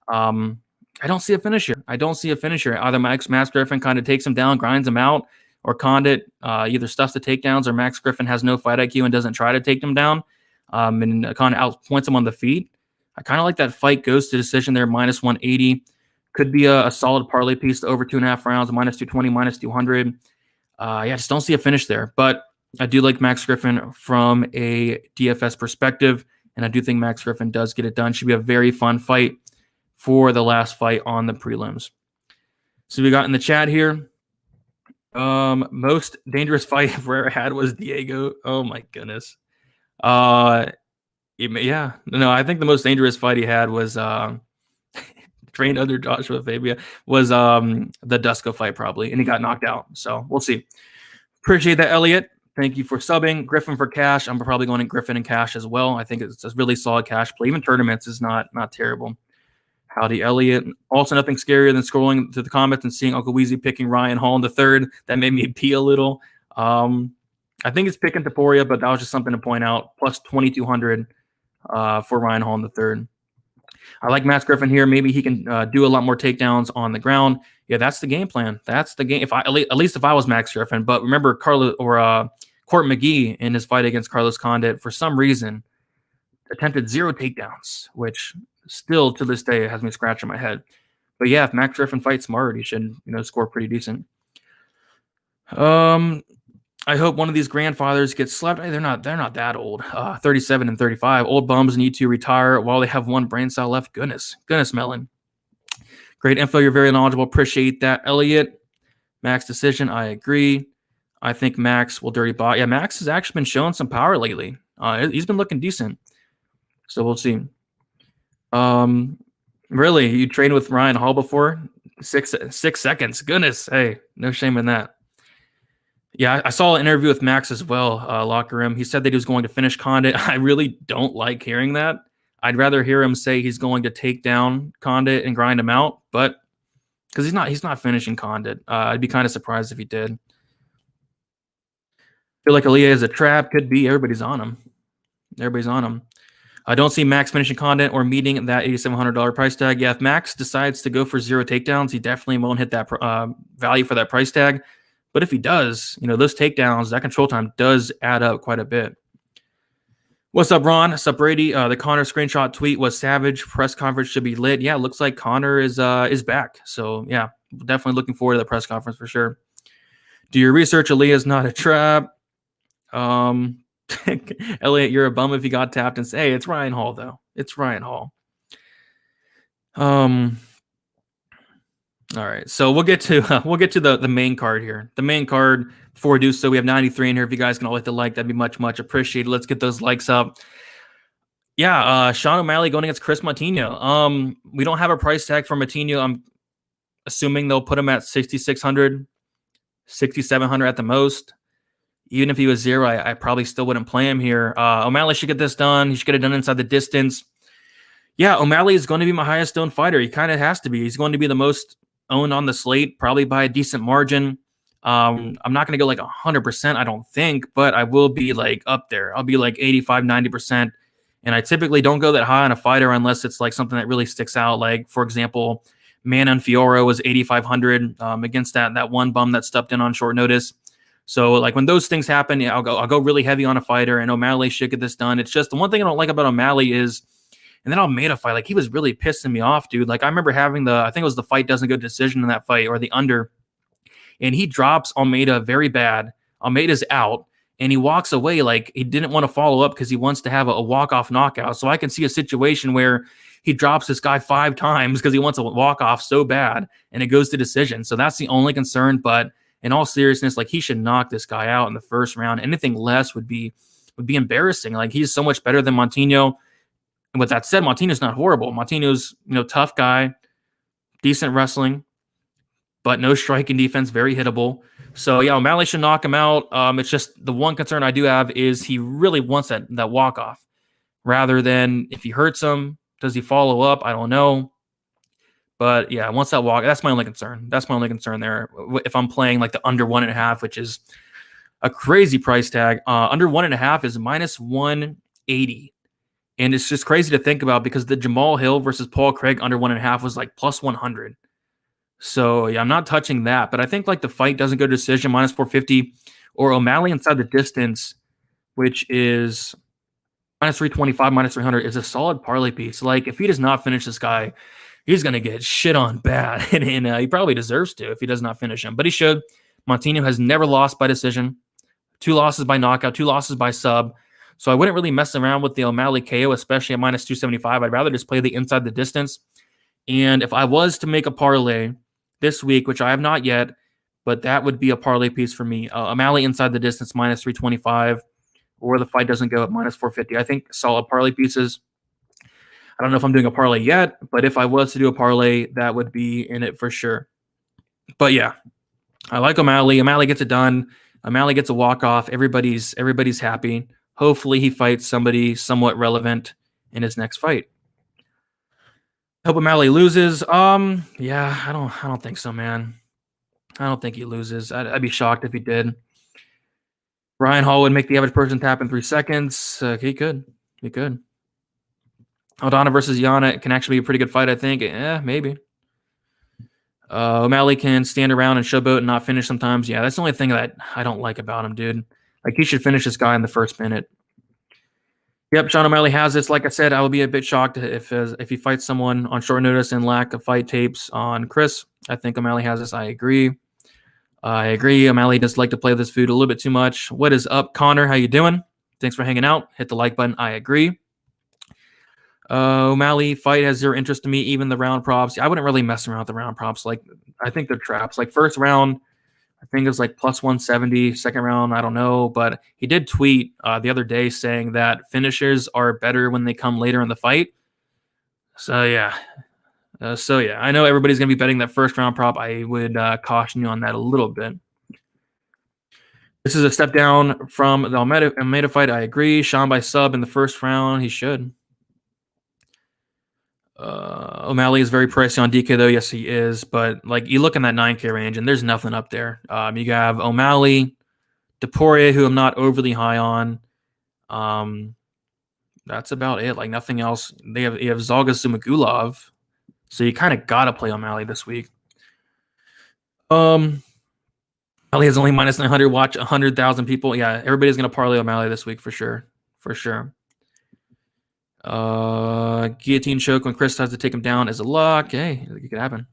I don't see a finish here. Either Max Griffin kind of takes him down, grinds him out, or Condit either stuffs the takedowns, or Max Griffin has no fight IQ and doesn't try to take them down, and Condit outpoints him on the feet. I kind of like that fight goes to decision there, minus 180. Could be a solid parlay piece to over 2.5 rounds, minus 220, minus 200. Just don't see a finish there. But I do like Max Griffin from a DFS perspective, and I do think Max Griffin does get it done. Should be a very fun fight for the last fight on the prelims. So we got in the chat here, most dangerous fight Pereira had was Diego. Oh my goodness. I think the most dangerous fight he had was trained under Joshua Fabia was the Dusko fight probably, and he got knocked out. So we'll see. Appreciate that, Elliot. Thank you for subbing. Griffin for cash. I'm probably going to Griffin and cash as well. I think it's a really solid cash play. Even tournaments is not terrible. Howdy, Elliot. Also, nothing scarier than scrolling through the comments and seeing Uncle Weezy picking Ryan Hall in the third. That made me pee a little. I think it's picking Topuria, but that was just something to point out. Plus 2,200 for Ryan Hall in the third. I like Max Griffin here. Maybe he can do a lot more takedowns on the ground. Yeah, that's the game plan. That's the game. At least if I was Max Griffin. But remember, Court McGee in his fight against Carlos Condit, for some reason, attempted 0 takedowns, which still to this day has me scratching my head. But yeah, if Max Griffin fights smart, he should score pretty decent. I hope one of these grandfathers gets slapped. Hey, they're not that old. 37 and 35. Old bums need to retire while they have one brain cell left. Goodness, Melon. Great info. You're very knowledgeable. Appreciate that, Elliot. Max decision. I agree. I think Max will dirty bot. Yeah, Max has actually been showing some power lately. He's been looking decent. So we'll see. Really, you trained with Ryan Hall before? 6 seconds. Goodness. Hey, no shame in that. Yeah, I saw an interview with Max as well, locker room. He said that he was going to finish Condit. I really don't like hearing that. I'd rather hear him say he's going to take down Condit and grind him out, but because he's not finishing Condit. I'd be kind of surprised if he did. Feel like Ilia is a trap. Could be. Everybody's on him. I don't see Max finishing Condit or meeting that $8,700 price tag. Yeah, if Max decides to go for 0 takedowns, he definitely won't hit that value for that price tag. But if he does, those takedowns, that control time does add up quite a bit. What's up, Ron? What's up, Brady? The Conor screenshot tweet was savage. Press conference should be lit. Yeah, looks like Conor is back. So yeah, definitely looking forward to the press conference for sure. Do your research. Ilia's not a trap. Elliot, you're a bum if you got tapped and say, hey, it's Ryan Hall though. It's Ryan Hall. All right, so we'll get to the main card here. The main card. Before we do so, we have 93 in here. If you guys can all hit the like, that'd be much appreciated. Let's get those likes up. Yeah, Sean O'Malley going against Kris Moutinho. We don't have a price tag for Moutinho. I'm assuming they'll put him at 6,600, 6,700 at the most. Even if he was zero, I probably still wouldn't play him here. O'Malley should get this done. He should get it done inside the distance. Yeah, O'Malley is going to be my highest owned fighter. He kind of has to be. He's going to be the most owned on the slate, probably by a decent margin. I'm not going to go like 100%, I don't think, but I will be like up there. I'll be like 85, 90%. And I typically don't go that high on a fighter unless it's like something that really sticks out. Like, for example, Manon Fiora was 8,500 against that one bum that stepped in on short notice. So like when those things happen, yeah, I'll go really heavy on a fighter, and O'Malley should get this done. It's just the one thing I don't like about O'Malley is, and then Almeida fight, like he was really pissing me off, dude. Like I remember having I think it was the fight doesn't go decision in that fight, or the under, and he drops Almeida very bad. Almeida's out, and he walks away like he didn't want to follow up because he wants to have a walk-off knockout. So I can see a situation where he drops this guy 5 times because he wants a walk-off so bad, and it goes to decision. So that's the only concern, but in all seriousness, like he should knock this guy out in the first round. Anything less would be embarrassing. Like he's so much better than Moutinho. And with that said, Moutinho's not horrible. Moutinho's, tough guy, decent wrestling, but no striking defense, very hittable. So yeah, O'Malley should knock him out. It's just the one concern I do have is he really wants that walk off, rather than if he hurts him, does he follow up? I don't know. But yeah, once that walk, that's my only concern. That's my only concern there. If I'm playing like the under 1.5, which is a crazy price tag, under 1.5 is minus 180. And it's just crazy to think about because the Jamal Hill versus Paul Craig under 1.5 was like plus 100. So yeah, I'm not touching that. But I think like the fight doesn't go to decision, minus 450, or O'Malley inside the distance, which is minus 325, minus 300, is a solid parlay piece. Like if he does not finish this guy, he's going to get shit on bad. And he probably deserves to if he does not finish him. But he should. Moutinho has never lost by decision. 2 losses by knockout, 2 losses by sub. So I wouldn't really mess around with the O'Malley KO, especially at minus 275. I'd rather just play the inside the distance. And if I was to make a parlay this week, which I have not yet, but that would be a parlay piece for me. O'Malley inside the distance, minus 325, or the fight doesn't go at minus 450. I think solid parlay pieces. I don't know if I'm doing a parlay yet, but if I was to do a parlay, that would be in it for sure. But yeah, I like O'Malley. O'Malley gets it done. O'Malley gets a walk-off. Everybody's happy. Hopefully he fights somebody somewhat relevant in his next fight. Hope O'Malley loses. Yeah, I don't think so, man. I don't think he loses. I'd be shocked if he did. Ryan Hall would make the average person tap in 3 seconds. He could. Aldana versus Yana can actually be a pretty good fight, I think. Maybe. O'Malley can stand around and showboat and not finish sometimes. Yeah, that's the only thing that I don't like about him, dude. Like, he should finish this guy in the first minute. Yep, Sean O'Malley has this. Like I said, I would be a bit shocked if he fights someone on short notice and lack of fight tapes on Kris. I think O'Malley has this. I agree. O'Malley does like to play this food a little bit too much. What is up, Conor? How you doing? Thanks for hanging out. Hit the like button. I agree. O'Malley fight has 0 interest to me. Even the round props, I wouldn't really mess around with the round props. Like, I think they're traps. Like, first round, I think it was like plus 170. Second round, I don't know. But he did tweet the other day saying that finishers are better when they come later in the fight. So yeah. I know everybody's going to be betting that first round prop. I would caution you on that a little bit. This is a step down from the Almeida fight. I agree. Sean by sub in the first round. He should. O'Malley is very pricey on DK though. Yes, he is. But like you look in that 9K range and there's nothing up there. You have O'Malley, Topuria, who I'm not overly high on. That's about it. Like nothing else. You have Zalga Sumagulov. So you kind of gotta play O'Malley this week. O'Malley has only minus 900. Watch 100,000 people. Yeah, everybody's gonna parlay O'Malley this week for sure. Guillotine choke when Kris has to take him down is a lock. Hey, it could happen.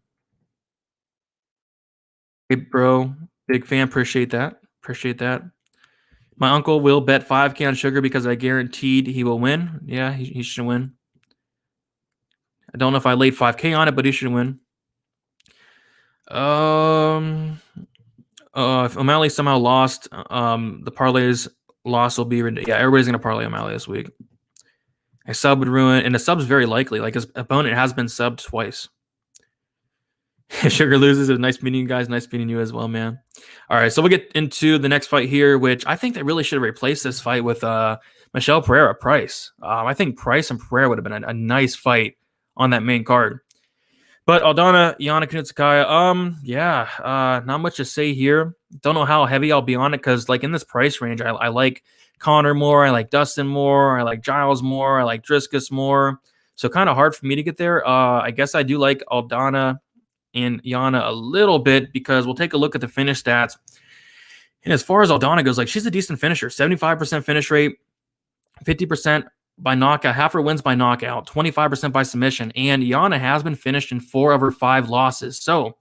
Hey, bro, big fan. Appreciate that. My uncle will bet 5K on Sugar because I guaranteed he will win. Yeah, he should win. I don't know if I laid 5K on it, but he should win. If O'Malley somehow lost, the parlay's loss will be yeah. Everybody's gonna parlay O'Malley this week. A sub would ruin, and a sub's very likely. Like his opponent has been subbed twice. Sugar loses. It was nice meeting you guys. Nice meeting you as well, man. All right, so we'll get into the next fight here, which I think they really should have replaced this fight with Michel Pereira Price. I think Price and Pereira would have been a nice fight on that main card. But Aldana, Yana, Kunitskaya, not much to say here. Don't know how heavy I'll be on it because, like, in this price range, I like Conor more, I like Dustin more, I like Giles more, I like Dricus more. So kind of hard for me to get there. I guess I do like Aldana and Yana a little bit because we'll take a look at the finish stats. And as far as Aldana goes, like, she's a decent finisher. 75% finish rate, 50% by knockout, half her wins by knockout, 25% by submission, and Yana has been finished in 4 of her 5 losses. So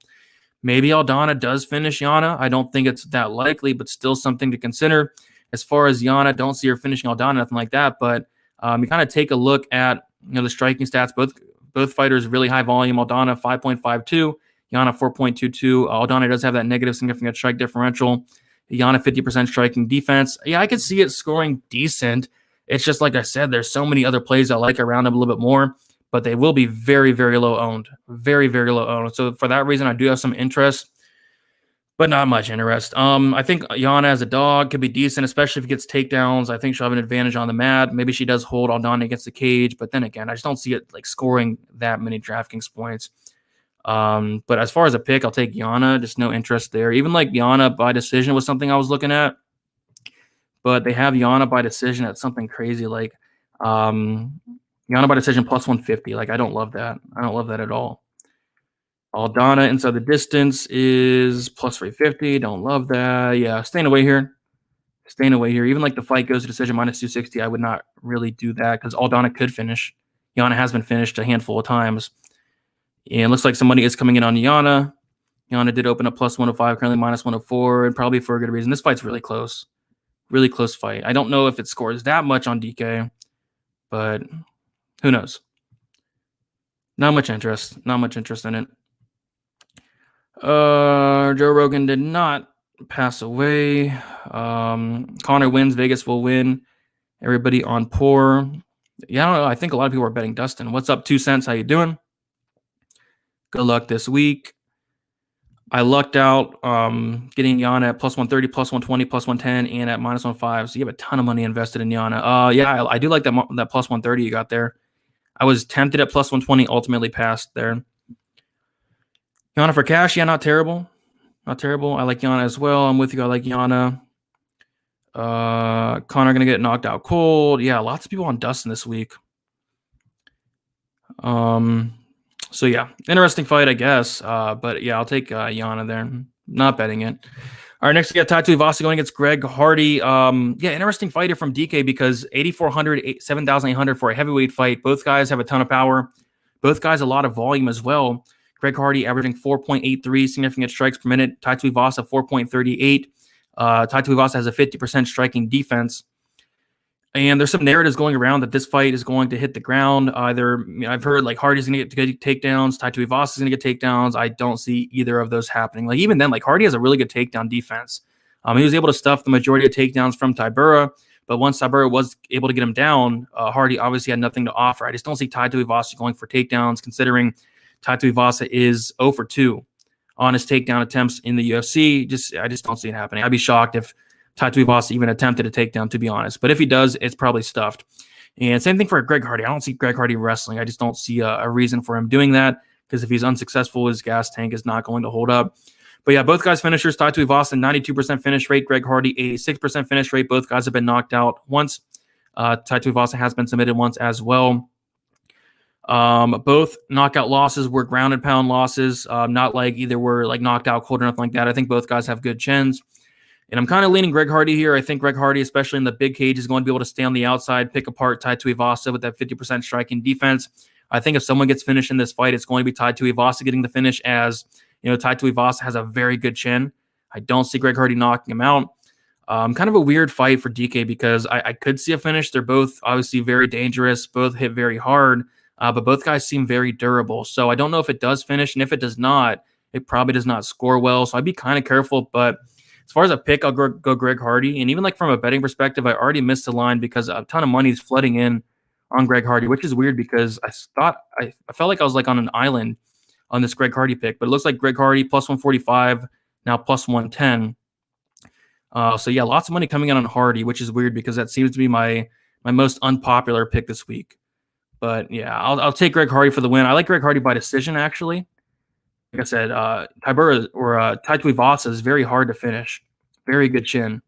maybe Aldana does finish Yana. I don't think it's that likely, but still something to consider. As far as Yana, don't see her finishing Aldana, nothing like that. But you kind of take a look at the striking stats. Both fighters really high volume. Aldana 5.52, Yana 4.22. Aldana does have that negative significant strike differential. Yana 50% striking defense. Yeah, I could see it scoring decent. It's just like I said, there's so many other plays I like around him a little bit more, but they will be very, very low owned. Very, very low owned. So for that reason, I do have some interest, but not much interest. I think Yana as a dog could be decent, especially if he gets takedowns. I think she'll have an advantage on the mat. Maybe she does hold Aldana against the cage, but then again, I just don't see it like scoring that many DraftKings points. But as far as a pick, I'll take Yana. Just no interest there. Even like Yana by decision was something I was looking at. But they have Yana by decision at something crazy like Yana by decision plus 150. Like, I don't love that. I don't love that at all. Aldana inside the distance is plus 350. Don't love that. Yeah, staying away here. Staying away here. Even like the fight goes to decision minus 260, I would not really do that because Aldana could finish. Yana has been finished a handful of times. And it looks like somebody is coming in on Yana. Yana did open up plus 105, currently minus 104, and probably for a good reason. This fight's really close. Really close fight. I don't know if it scores that much on DK, but who knows? Not much interest. Not much interest in it. Joe Rogan did not pass away. Conor wins. Vegas will win. Everybody on poor. Yeah, I don't know. I think a lot of people are betting Dustin. What's up, 2 cents? How you doing? Good luck this week. I lucked out getting Yana at plus 130, plus 120, plus 110, and at minus 105. So you have a ton of money invested in Yana. Yeah, I do like that plus 130 you got there. I was tempted at plus 120, ultimately passed there. Yana for cash, yeah, not terrible. Not terrible. I like Yana as well. I'm with you. I like Yana. Conor going to get knocked out cold. Yeah, lots of people on Dustin this week. So yeah, interesting fight, I guess. But yeah, I'll take Yana there. Not betting it. All right, next we got Tuivasa going against Greg Hardy. Yeah, interesting fight here from DK because 8,400, 7,800 for a heavyweight fight. Both guys have a ton of power. Both guys a lot of volume as well. Greg Hardy averaging 4.83 significant strikes per minute. Tuivasa 4.38. Tuivasa has a 50% striking defense. And there's some narratives going around that this fight is going to hit the ground. Either I've heard like Hardy's going to get takedowns, Tuivasa is going to get takedowns. I don't see either of those happening. Like even then, like Hardy has a really good takedown defense. He was able to stuff the majority of takedowns from Tybura, but once Tybura was able to get him down, Hardy obviously had nothing to offer. I just don't see Tuivasa going for takedowns, considering Tuivasa is 0 for 2 on his takedown attempts in the UFC. I just don't see it happening. I'd be shocked if Tuivasa even attempted a takedown, to be honest. But if he does, it's probably stuffed. And same thing for Greg Hardy. I don't see Greg Hardy wrestling. I just don't see a reason for him doing that because if he's unsuccessful, his gas tank is not going to hold up. But yeah, both guys finishers. Tuivasa, 92% finish rate. Greg Hardy, 86% finish rate. Both guys have been knocked out once. Tuivasa has been submitted once as well. Both knockout losses were ground and pound losses. Not like either were like knocked out cold or nothing like that. I think both guys have good chins. And I'm kind of leaning Greg Hardy here. I think Greg Hardy, especially in the big cage, is going to be able to stay on the outside, pick apart Tuivasa with that 50% striking defense. I think if someone gets finished in this fight, it's going to be Tuivasa getting the finish, as Tuivasa has a very good chin. I don't see Greg Hardy knocking him out. Kind of a weird fight for DK because I could see a finish. They're both obviously very dangerous, both hit very hard, but both guys seem very durable. So I don't know if it does finish, and if it does not, It probably does not score well, so I'd be kind of careful. But as far as a pick, I'll go Greg Hardy. And even like from a betting perspective, I already missed the line because a ton of money is flooding in on Greg Hardy, which is weird because I felt like I was like on an island on this Greg Hardy pick. But it looks like Greg Hardy plus 145, now plus 110. So yeah, lots of money coming in on Hardy, which is weird because that seems to be my most unpopular pick this week. But yeah, I'll take Greg Hardy for the win. I like Greg Hardy by decision, actually. Like I said, Tai Tuivasa is very hard to finish. Very good chin.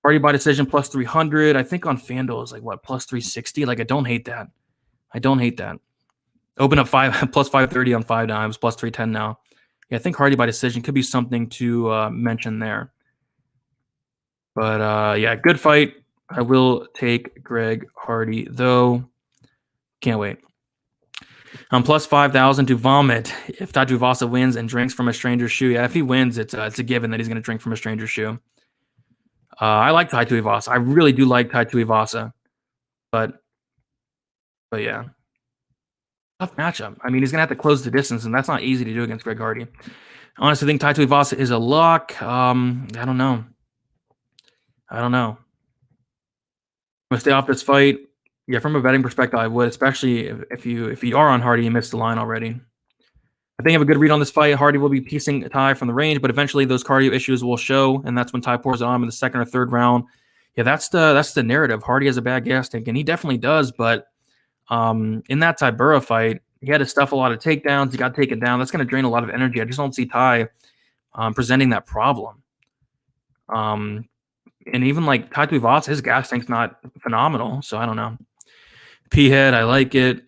Hardy by decision plus 300. I think on FanDuel is like what, plus 360. Like I don't hate that. Open up plus 530 on 5 dimes, plus 310 now. Yeah, I think Hardy by decision could be something to mention there. But yeah, good fight. I will take Greg Hardy though. Can't wait. I'm plus 5,000 to vomit if Tai Tuivasa wins and drinks from a stranger's shoe. Yeah, if he wins, it's a given that he's going to drink from a stranger's shoe. I like Tai Tuivasa. I really do like Tai Tuivasa. But yeah. Tough matchup. I mean, he's going to have to close the distance, and that's not easy to do against Greg Hardy. I honestly think Tai Tuivasa is a lock. I don't know. I'm going to stay off this fight. Yeah, from a betting perspective, I would, especially if you are on Hardy, you missed the line already. I think I have a good read on this fight. Hardy will be piecing Tai from the range, but eventually those cardio issues will show, and that's when Tai pours it on him in the second or third round. Yeah, that's the narrative. Hardy has a bad gas tank, and he definitely does, but in that Tybura fight, he had to stuff a lot of takedowns. He got taken down. That's going to drain a lot of energy. I just don't see Tai presenting that problem. And even like Tai Tuivasa, his gas tank's not phenomenal, so I don't know. P-head, I like it.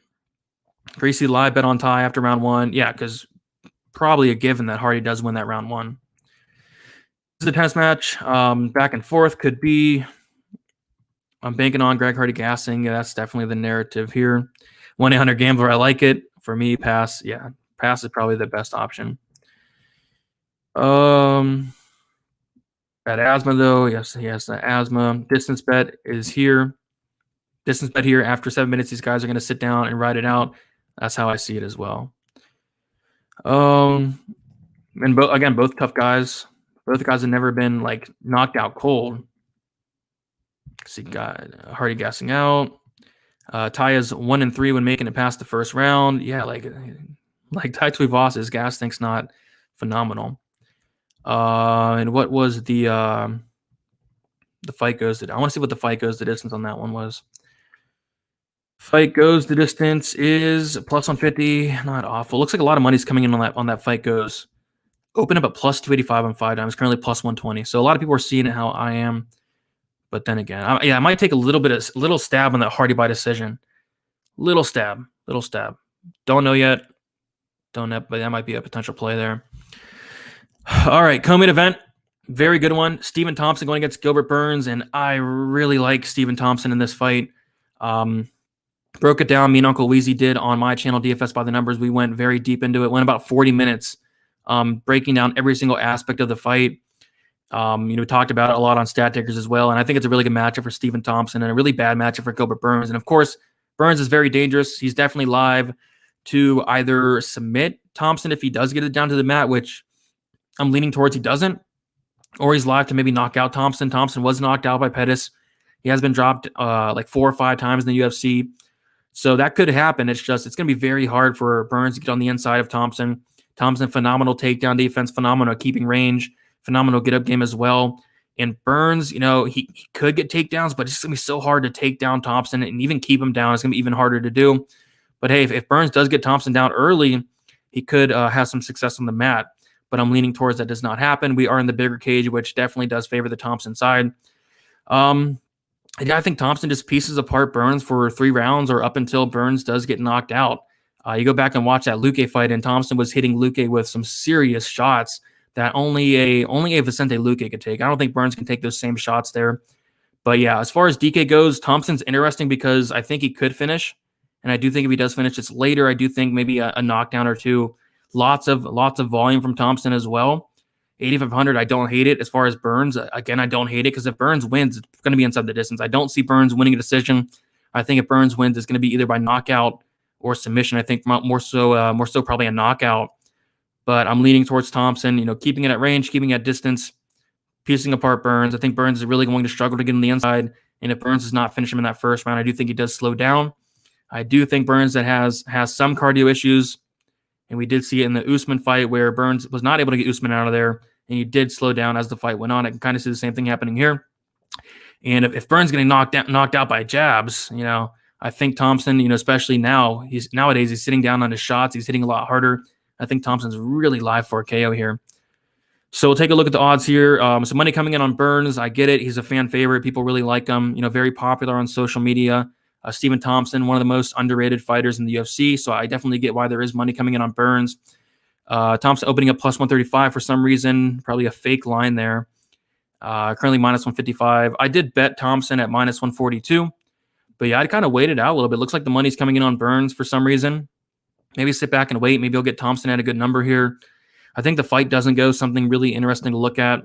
Greasy live bet on Tai after round 1. Yeah, because probably a given that Hardy does win that round 1. This is a tennis match. Back and forth could be. I'm banking on Greg Hardy gassing. Yeah, that's definitely the narrative here. 1-800 gambler, I like it. For me, pass. Yeah, pass is probably the best option. Bad asthma, though. Yes, he has the asthma. Distance bet is here. Distance bet here. After 7 minutes, these guys are going to sit down and ride it out. That's how I see it as well. And both tough guys. Both guys have never been like knocked out cold. See, Hardy gassing out. Tai is 1-3 when making it past the first round. Yeah, like Tai Tuivasa's gas tank's not phenomenal. And what was the fight goes to? I want to see what the fight goes the distance on that one was. Fight goes the distance is plus 150. Not awful. Looks like a lot of money's coming in on that fight goes. Open up at plus 285 on 5 dimes. Currently plus 120. So a lot of people are seeing it how I am. But then again, I might take a little stab on that Hardy by decision. Little stab. Don't know yet. But that might be a potential play there. All right, co-main event. Very good one. Stephen Thompson going against Gilbert Burns, and I really like Stephen Thompson in this fight. Broke it down. Me and Uncle Weezy did on my channel, DFS by the Numbers. We went very deep into it. Went about 40 minutes breaking down every single aspect of the fight. We talked about it a lot on Stat Tickers as well, and I think it's a really good matchup for Stephen Thompson and a really bad matchup for Gilbert Burns. And of course, Burns is very dangerous. He's definitely live to either submit Thompson if he does get it down to the mat, which I'm leaning towards he doesn't, or he's live to maybe knock out Thompson. Thompson was knocked out by Pettis. He has been dropped like 4 or 5 times in the UFC. So that could happen. It's going to be very hard for Burns to get on the inside of Thompson. Thompson, phenomenal takedown defense, phenomenal keeping range, phenomenal get-up game as well. And Burns, he could get takedowns, but it's going to be so hard to take down Thompson and even keep him down. It's going to be even harder to do. But hey, if Burns does get Thompson down early, he could have some success on the mat. But I'm leaning towards that does not happen. We are in the bigger cage, which definitely does favor the Thompson side. I think Thompson just pieces apart Burns for 3 rounds or up until Burns does get knocked out. You go back and watch that Luque fight, and Thompson was hitting Luque with some serious shots that only a Vicente Luque could take. I don't think Burns can take those same shots there. But yeah, as far as DK goes, Thompson's interesting because I think he could finish, and I do think if he does finish, it's later. I do think maybe a knockdown or two. Lots of volume from Thompson as well. 8,500, I don't hate it. As far as Burns, again, I don't hate it because if Burns wins, it's going to be inside the distance. I don't see Burns winning a decision. I think if Burns wins, it's going to be either by knockout or submission. I think more so probably a knockout. but I'm leaning towards Thompson, keeping it at range, keeping it at distance, piecing apart Burns. I think Burns is really going to struggle to get on the inside, and if Burns does not finish him in that first round, I do think he does slow down. I do think Burns that has some cardio issues, and we did see it in the Usman fight where Burns was not able to get Usman out of there, and he did slow down as the fight went on. I can kind of see the same thing happening here. And if Burns getting knocked out by jabs, I think Thompson, especially nowadays he's sitting down on his shots, he's hitting a lot harder. I think Thompson's really live for a KO here. So we'll take a look at the odds here. Some money coming in on Burns. I get it. He's a fan favorite. People really like him. Very popular on social media. Stephen Thompson, one of the most underrated fighters in the UFC. So I definitely get why there is money coming in on Burns. Thompson opening up plus 135 for some reason. Probably a fake line there. Currently minus 155. I did bet Thompson at minus 142. But yeah, I'd kind of waited out a little bit. Looks like the money's coming in on Burns for some reason. Maybe sit back and wait. Maybe I'll get Thompson at a good number here. I think the fight doesn't go. Something really interesting to look at.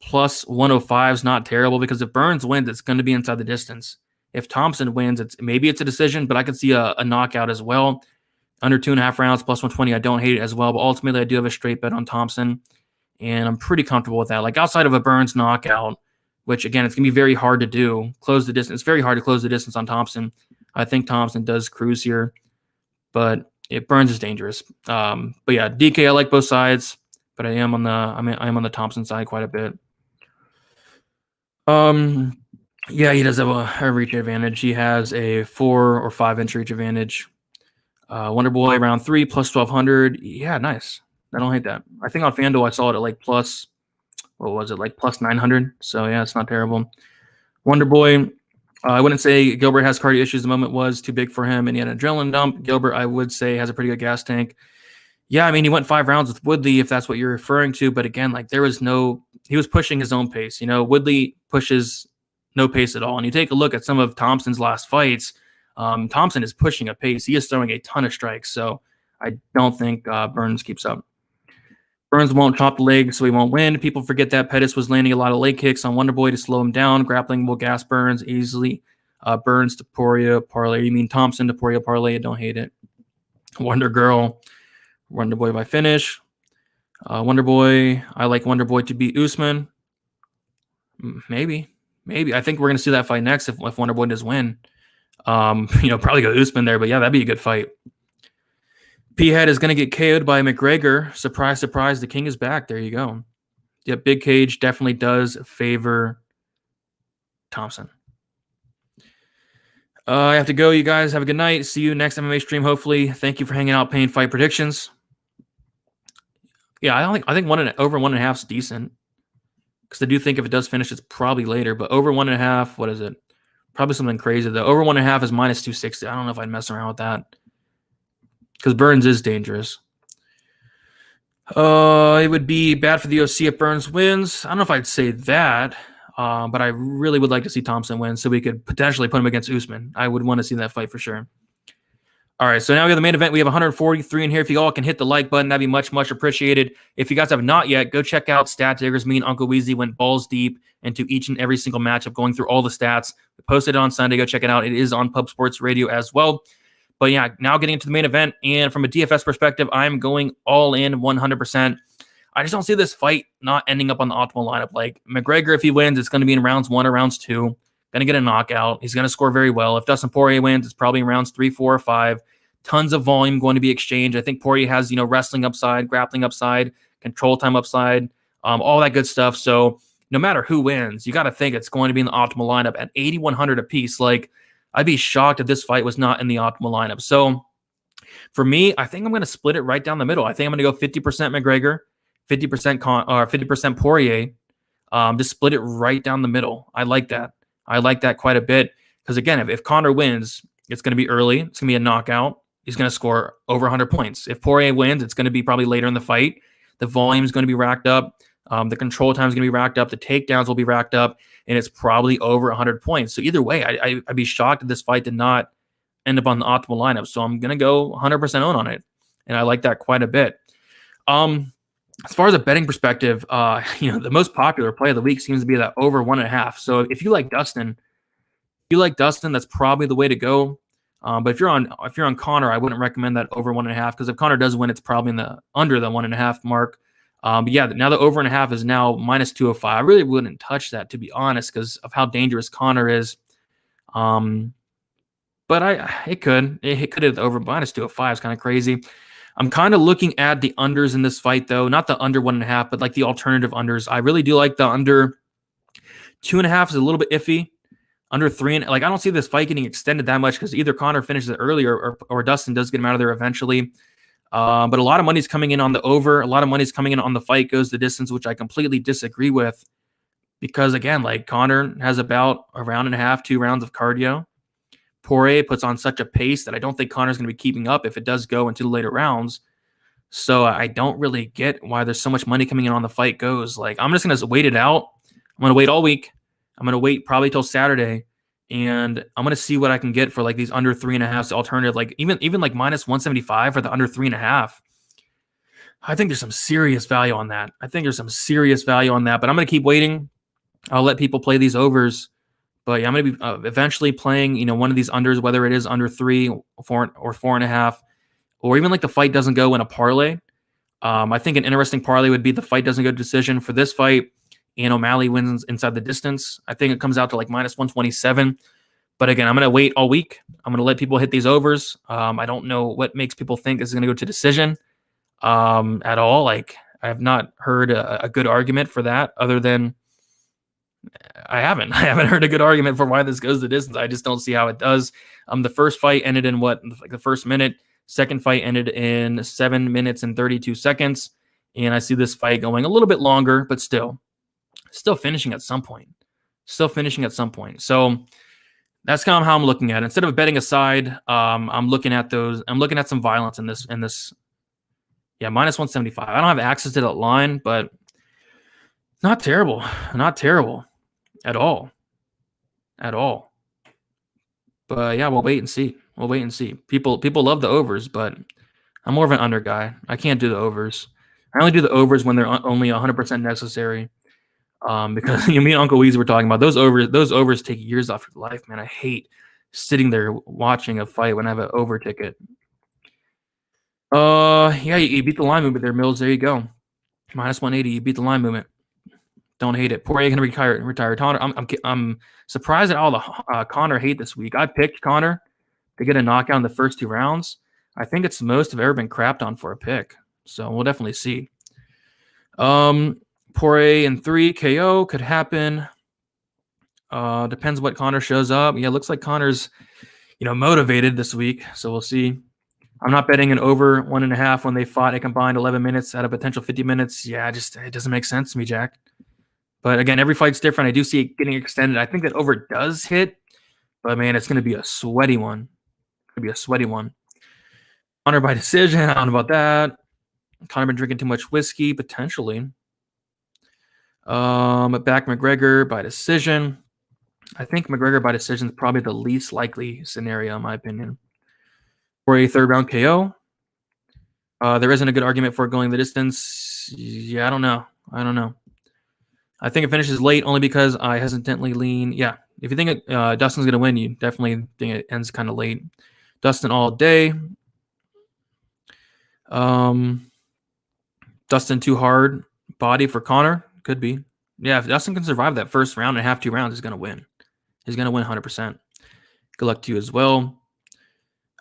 Plus 105 is not terrible because if Burns wins, it's going to be inside the distance. If Thompson wins, maybe it's a decision, but I could see a knockout as well. Under 2.5 rounds, plus 120, I don't hate it as well. But ultimately, I do have a straight bet on Thompson, and I'm pretty comfortable with that. Like outside of a Burns knockout, which again, it's going to be very hard to do. Close the distance. It's very hard to close the distance on Thompson. I think Thompson does cruise here, but Burns is dangerous. But yeah, DK, I like both sides, but I am on the Thompson side quite a bit. Yeah, he does have a reach advantage. He has a 4 or 5 inch reach advantage. Wonder Boy round 3 plus 1,200. Yeah, nice. I don't hate that. I think on FanDuel I saw it at like plus, what was it, like plus 900. So yeah, it's not terrible. Wonder Boy, I wouldn't say Gilbert has cardio issues. The moment was too big for him, and he had an adrenaline dump. Gilbert, I would say, has a pretty good gas tank. Yeah, I mean, he went 5 rounds with Woodley, if that's what you're referring to. But again, like he was pushing his own pace. Woodley pushes no pace at all. And you take a look at some of Thompson's last fights. Thompson is pushing a pace. He is throwing a ton of strikes. So I don't think Burns keeps up. Burns won't chop the leg, so he won't win. People forget that Pettis was landing a lot of leg kicks on Wonderboy to slow him down. Grappling will gas Burns easily. Burns to Topuria parlay. You mean Thompson to Topuria parlay? I don't hate it. Wonder Girl, Wonderboy by finish. Wonderboy, I like Wonderboy to beat Usman. Maybe. I think we're going to see that fight next if Wonderboy does win. Probably go Usman there, but yeah, that'd be a good fight. P-Head is going to get KO'd by McGregor. Surprise, surprise, the king is back. There you go. Yeah, Big Cage definitely does favor Thompson. I have to go, you guys. Have a good night. See you next MMA stream, hopefully. Thank you for hanging out, paying fight predictions. Yeah, I think over 1.5 is decent. Because I do think if it does finish, it's probably later. But over 1.5, what is it? Probably something crazy, though. Over 1.5 is minus 260. I don't know if I'd mess around with that. Because Burns is dangerous. It would be bad for the UFC if Burns wins. I don't know if I'd say that. But I really would like to see Thompson win so we could potentially put him against Usman. I would want to see that fight for sure. All right, so now we have the main event. We have 143 in here. If you all can hit the like button, that'd be much, much appreciated. If you guys have not yet, go check out Stat Diggers. Me and Uncle Weezy went balls deep into each and every single matchup, going through all the stats. We posted it on Sunday. Go check it out. It is on Pub Sports Radio as well. But yeah, now getting into the main event. And from a DFS perspective, I'm going all in 100%. I just don't see this fight not ending up on the optimal lineup. Like McGregor, if he wins, it's going to be in rounds 1 or rounds 2. Going to get a knockout. He's going to score very well. If Dustin Poirier wins, it's probably in rounds 3, 4, or 5. Tons of volume going to be exchanged. I think Poirier has, wrestling upside, grappling upside, control time upside, all that good stuff. So no matter who wins, you got to think it's going to be in the optimal lineup at 8,100 apiece. Like I'd be shocked if this fight was not in the optimal lineup. So for me, I think I'm going to split it right down the middle. I think I'm going to go 50% McGregor, 50% Poirier. Just split it right down the middle. I like that. I like that quite a bit because again, if Conor wins, it's going to be early. It's going to be a knockout. He's going to score over 100 points. If Poirier wins, it's going to be probably later in the fight. The volume is going to be racked up. The control time is going to be racked up. The takedowns will be racked up, and it's probably over 100 points. So either way, I'd be shocked if this fight did not end up on the optimal lineup. So I'm going to go 100% own on it, and I like that quite a bit. As far as a betting perspective, the most popular play of the week seems to be that over 1.5. So if you like Dustin, that's probably the way to go. But if you're on Conor, I wouldn't recommend that over 1.5, because if Conor does win, it's probably under the 1.5 mark. But yeah, now the over 1.5 is now -205. I really wouldn't touch that, to be honest, because of how dangerous Conor is. But it could have over -205 is kind of crazy. I'm kind of looking at the unders in this fight, though, not the under 1.5, but like the alternative unders. I really do like the under 2.5 is a little bit iffy. Under 3, I don't see this fight getting extended that much, because either Conor finishes it early or Dustin does get him out of there eventually. But a lot of money's coming in on the over. A lot of money's coming in on the fight goes the distance, which I completely disagree with, because again, like Conor has about a round and a half, 2 rounds of cardio. Poirier puts on such a pace that I don't think Conor's going to be keeping up if it does go into the later rounds. So I don't really get why there's so much money coming in on the fight goes. Like, I'm just going to wait it out. I'm going to wait all week. I'm going to wait probably till Saturday, and I'm going to see what I can get for like these under 3.5 alternative, like even like -175 for the under 3.5. I think there's some serious value on that. but I'm going to keep waiting. I'll let people play these overs. But yeah, I'm going to be eventually playing, one of these unders, whether it is under 3, 4, or 4.5, or even like the fight doesn't go in a parlay. I think an interesting parlay would be the fight doesn't go to decision for this fight, and O'Malley wins inside the distance. I think it comes out to like -127. But again, I'm going to wait all week. I'm going to let people hit these overs. I don't know what makes people think this is going to go to decision at all. Like, I have not heard a good argument for that, other than I haven't heard a good argument for why this goes the distance. I just don't see how it does. The first fight ended in the first minute. Second fight ended in 7 minutes and 32 seconds. And I see this fight going a little bit longer, but still finishing at some point. So that's kind of how I'm looking at it. Instead of betting aside, I'm looking at some violence in this. Yeah, -175. I don't have access to that line, but not terrible. At all. But yeah, we'll wait and see. People love the overs, but I'm more of an under guy. I can't do the overs. I only do the overs when they're only 100% necessary. Because me and Uncle Weezy were talking about those overs take years off your life, man. I hate sitting there watching a fight when I have an over ticket. Yeah, you beat the line movement there, Mills. There you go. -180. You beat the line movement. Don't hate it. Poirier gonna retire. Conor. I'm surprised at all the Conor hate this week. I picked Conor to get a knockout in the first 2 rounds. I think it's the most I've ever been crapped on for a pick. So we'll definitely see. Poirier in 3 KO could happen. Depends what Conor shows up. Yeah, looks like Conor's motivated this week. So we'll see. I'm not betting an over 1.5 when they fought a combined 11 minutes out of potential 50 minutes. Yeah, it doesn't make sense to me, Jack. But again, every fight's different. I do see it getting extended. I think that over does hit, but man, it's going to be a sweaty one. Conor by decision. I don't know about that. Conor been drinking too much whiskey, potentially. Back McGregor by decision. I think McGregor by decision is probably the least likely scenario, in my opinion. For a 3rd round KO. There isn't a good argument for going the distance. Yeah, I don't know. I think it finishes late only because I hesitantly lean. Yeah, if you think Dustin's going to win, you definitely think it ends kind of late. Dustin all day. Dustin too hard body for Conor. Could be. Yeah, if Dustin can survive that first round and half 2 rounds, he's going to win. He's going to win 100%. Good luck to you as well.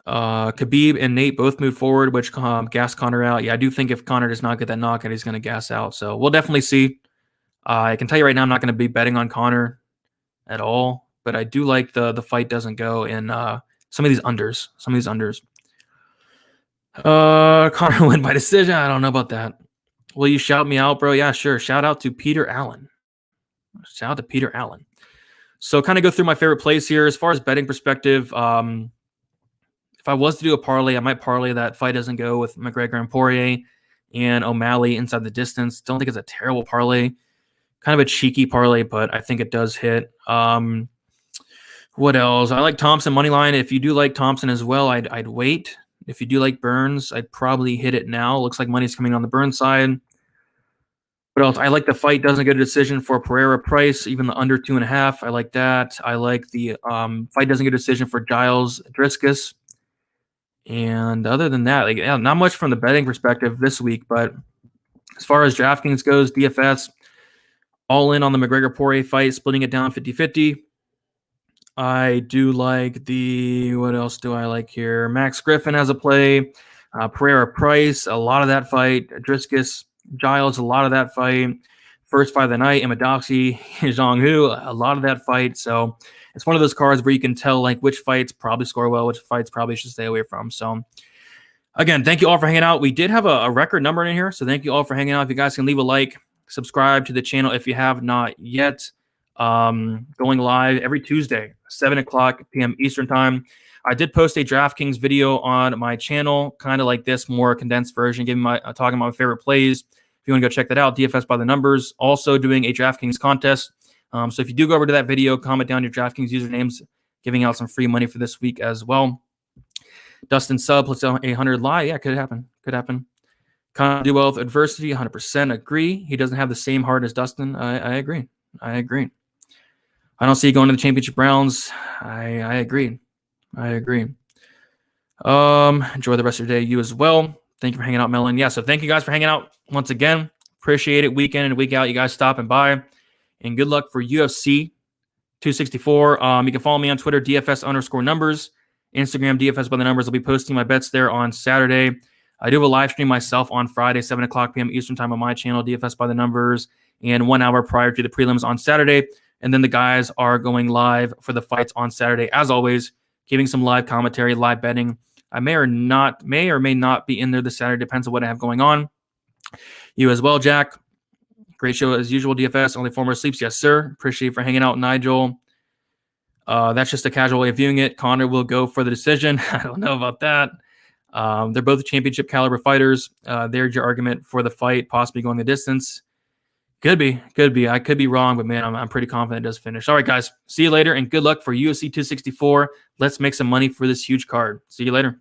Khabib and Nate both moved forward, which gas Conor out. Yeah, I do think if Conor does not get that knockout, he's going to gas out. So we'll definitely see. I can tell you right now, I'm not going to be betting on Conor at all, but I do like the fight doesn't go in some of these unders. Conor win by decision. I don't know about that. Will you shout me out, bro? Yeah, sure. Shout out to Peter Allen. So kind of go through my favorite plays here. As far as betting perspective, if I was to do a parlay, I might parlay that fight doesn't go with McGregor and Poirier and O'Malley inside the distance. Don't think it's a terrible parlay. Kind of a cheeky parlay, but I think it does hit. What else? I like Thompson money line. If you do like Thompson as well, I'd wait. If you do like Burns, I'd probably hit it now. Looks like money's coming on the Burns side. What else? I like the fight doesn't get a decision for Pereira Price, even the under 2.5. I like that. I like the fight doesn't get a decision for Giles Dricus. And other than that, like, yeah, not much from the betting perspective this week. But as far as DraftKings goes, DFS, all in on the McGregor Poirier fight, splitting it down 50-50. I do like what else do I like here? Max Griffin has a play. Pereira Price, a lot of that fight. Dricus Giles, a lot of that fight. First fight of the night, Imadovsky, Zhang Hu, a lot of that fight. So it's one of those cards where you can tell like which fights probably score well, which fights probably should stay away from. So again, thank you all for hanging out. We did have a record number in here, so thank you all for hanging out. If you guys can leave a like, subscribe to the channel if you have not yet. Going live every Tuesday, 7:00 p.m. Eastern time. I did post a DraftKings video on my channel, kind of like this, more condensed version, talking about my favorite plays. If you want to go check that out, DFS by the numbers. Also doing a DraftKings contest. So if you do go over to that video, comment down your DraftKings usernames, giving out some free money for this week as well. Dustin sub, let's say 800 lie. Yeah, could happen. Could happen. Conor do well with adversity, 100% agree. He doesn't have the same heart as Dustin. I agree. I agree. I don't see you going to the championship rounds. I agree. I agree. Enjoy the rest of your day. You as well. Thank you for hanging out, Melon. Yeah, so thank you guys for hanging out once again. Appreciate it. Week in and week out, you guys stopping by. And good luck for UFC 264. You can follow me on Twitter, DFS_numbers. Instagram, DFS by the numbers. I'll be posting my bets there on Saturday. I do have a live stream myself on Friday, 7:00 p.m. Eastern time on my channel, DFS by the numbers, and 1 hour prior to the prelims on Saturday. And then the guys are going live for the fights on Saturday, as always, giving some live commentary, live betting. I may or may not be in there this Saturday. Depends on what I have going on. You as well, Jack. Great show as usual, DFS. Only former sleeps. Yes, sir. Appreciate you for hanging out, Nigel. That's just a casual way of viewing it. Conor will go for the decision. I don't know about that. They're both championship caliber fighters. There's your argument for the fight, possibly going the distance. Could be. I could be wrong, but man, I'm pretty confident it does finish. All right, guys. See you later, and good luck for UFC 264. Let's make some money for this huge card. See you later.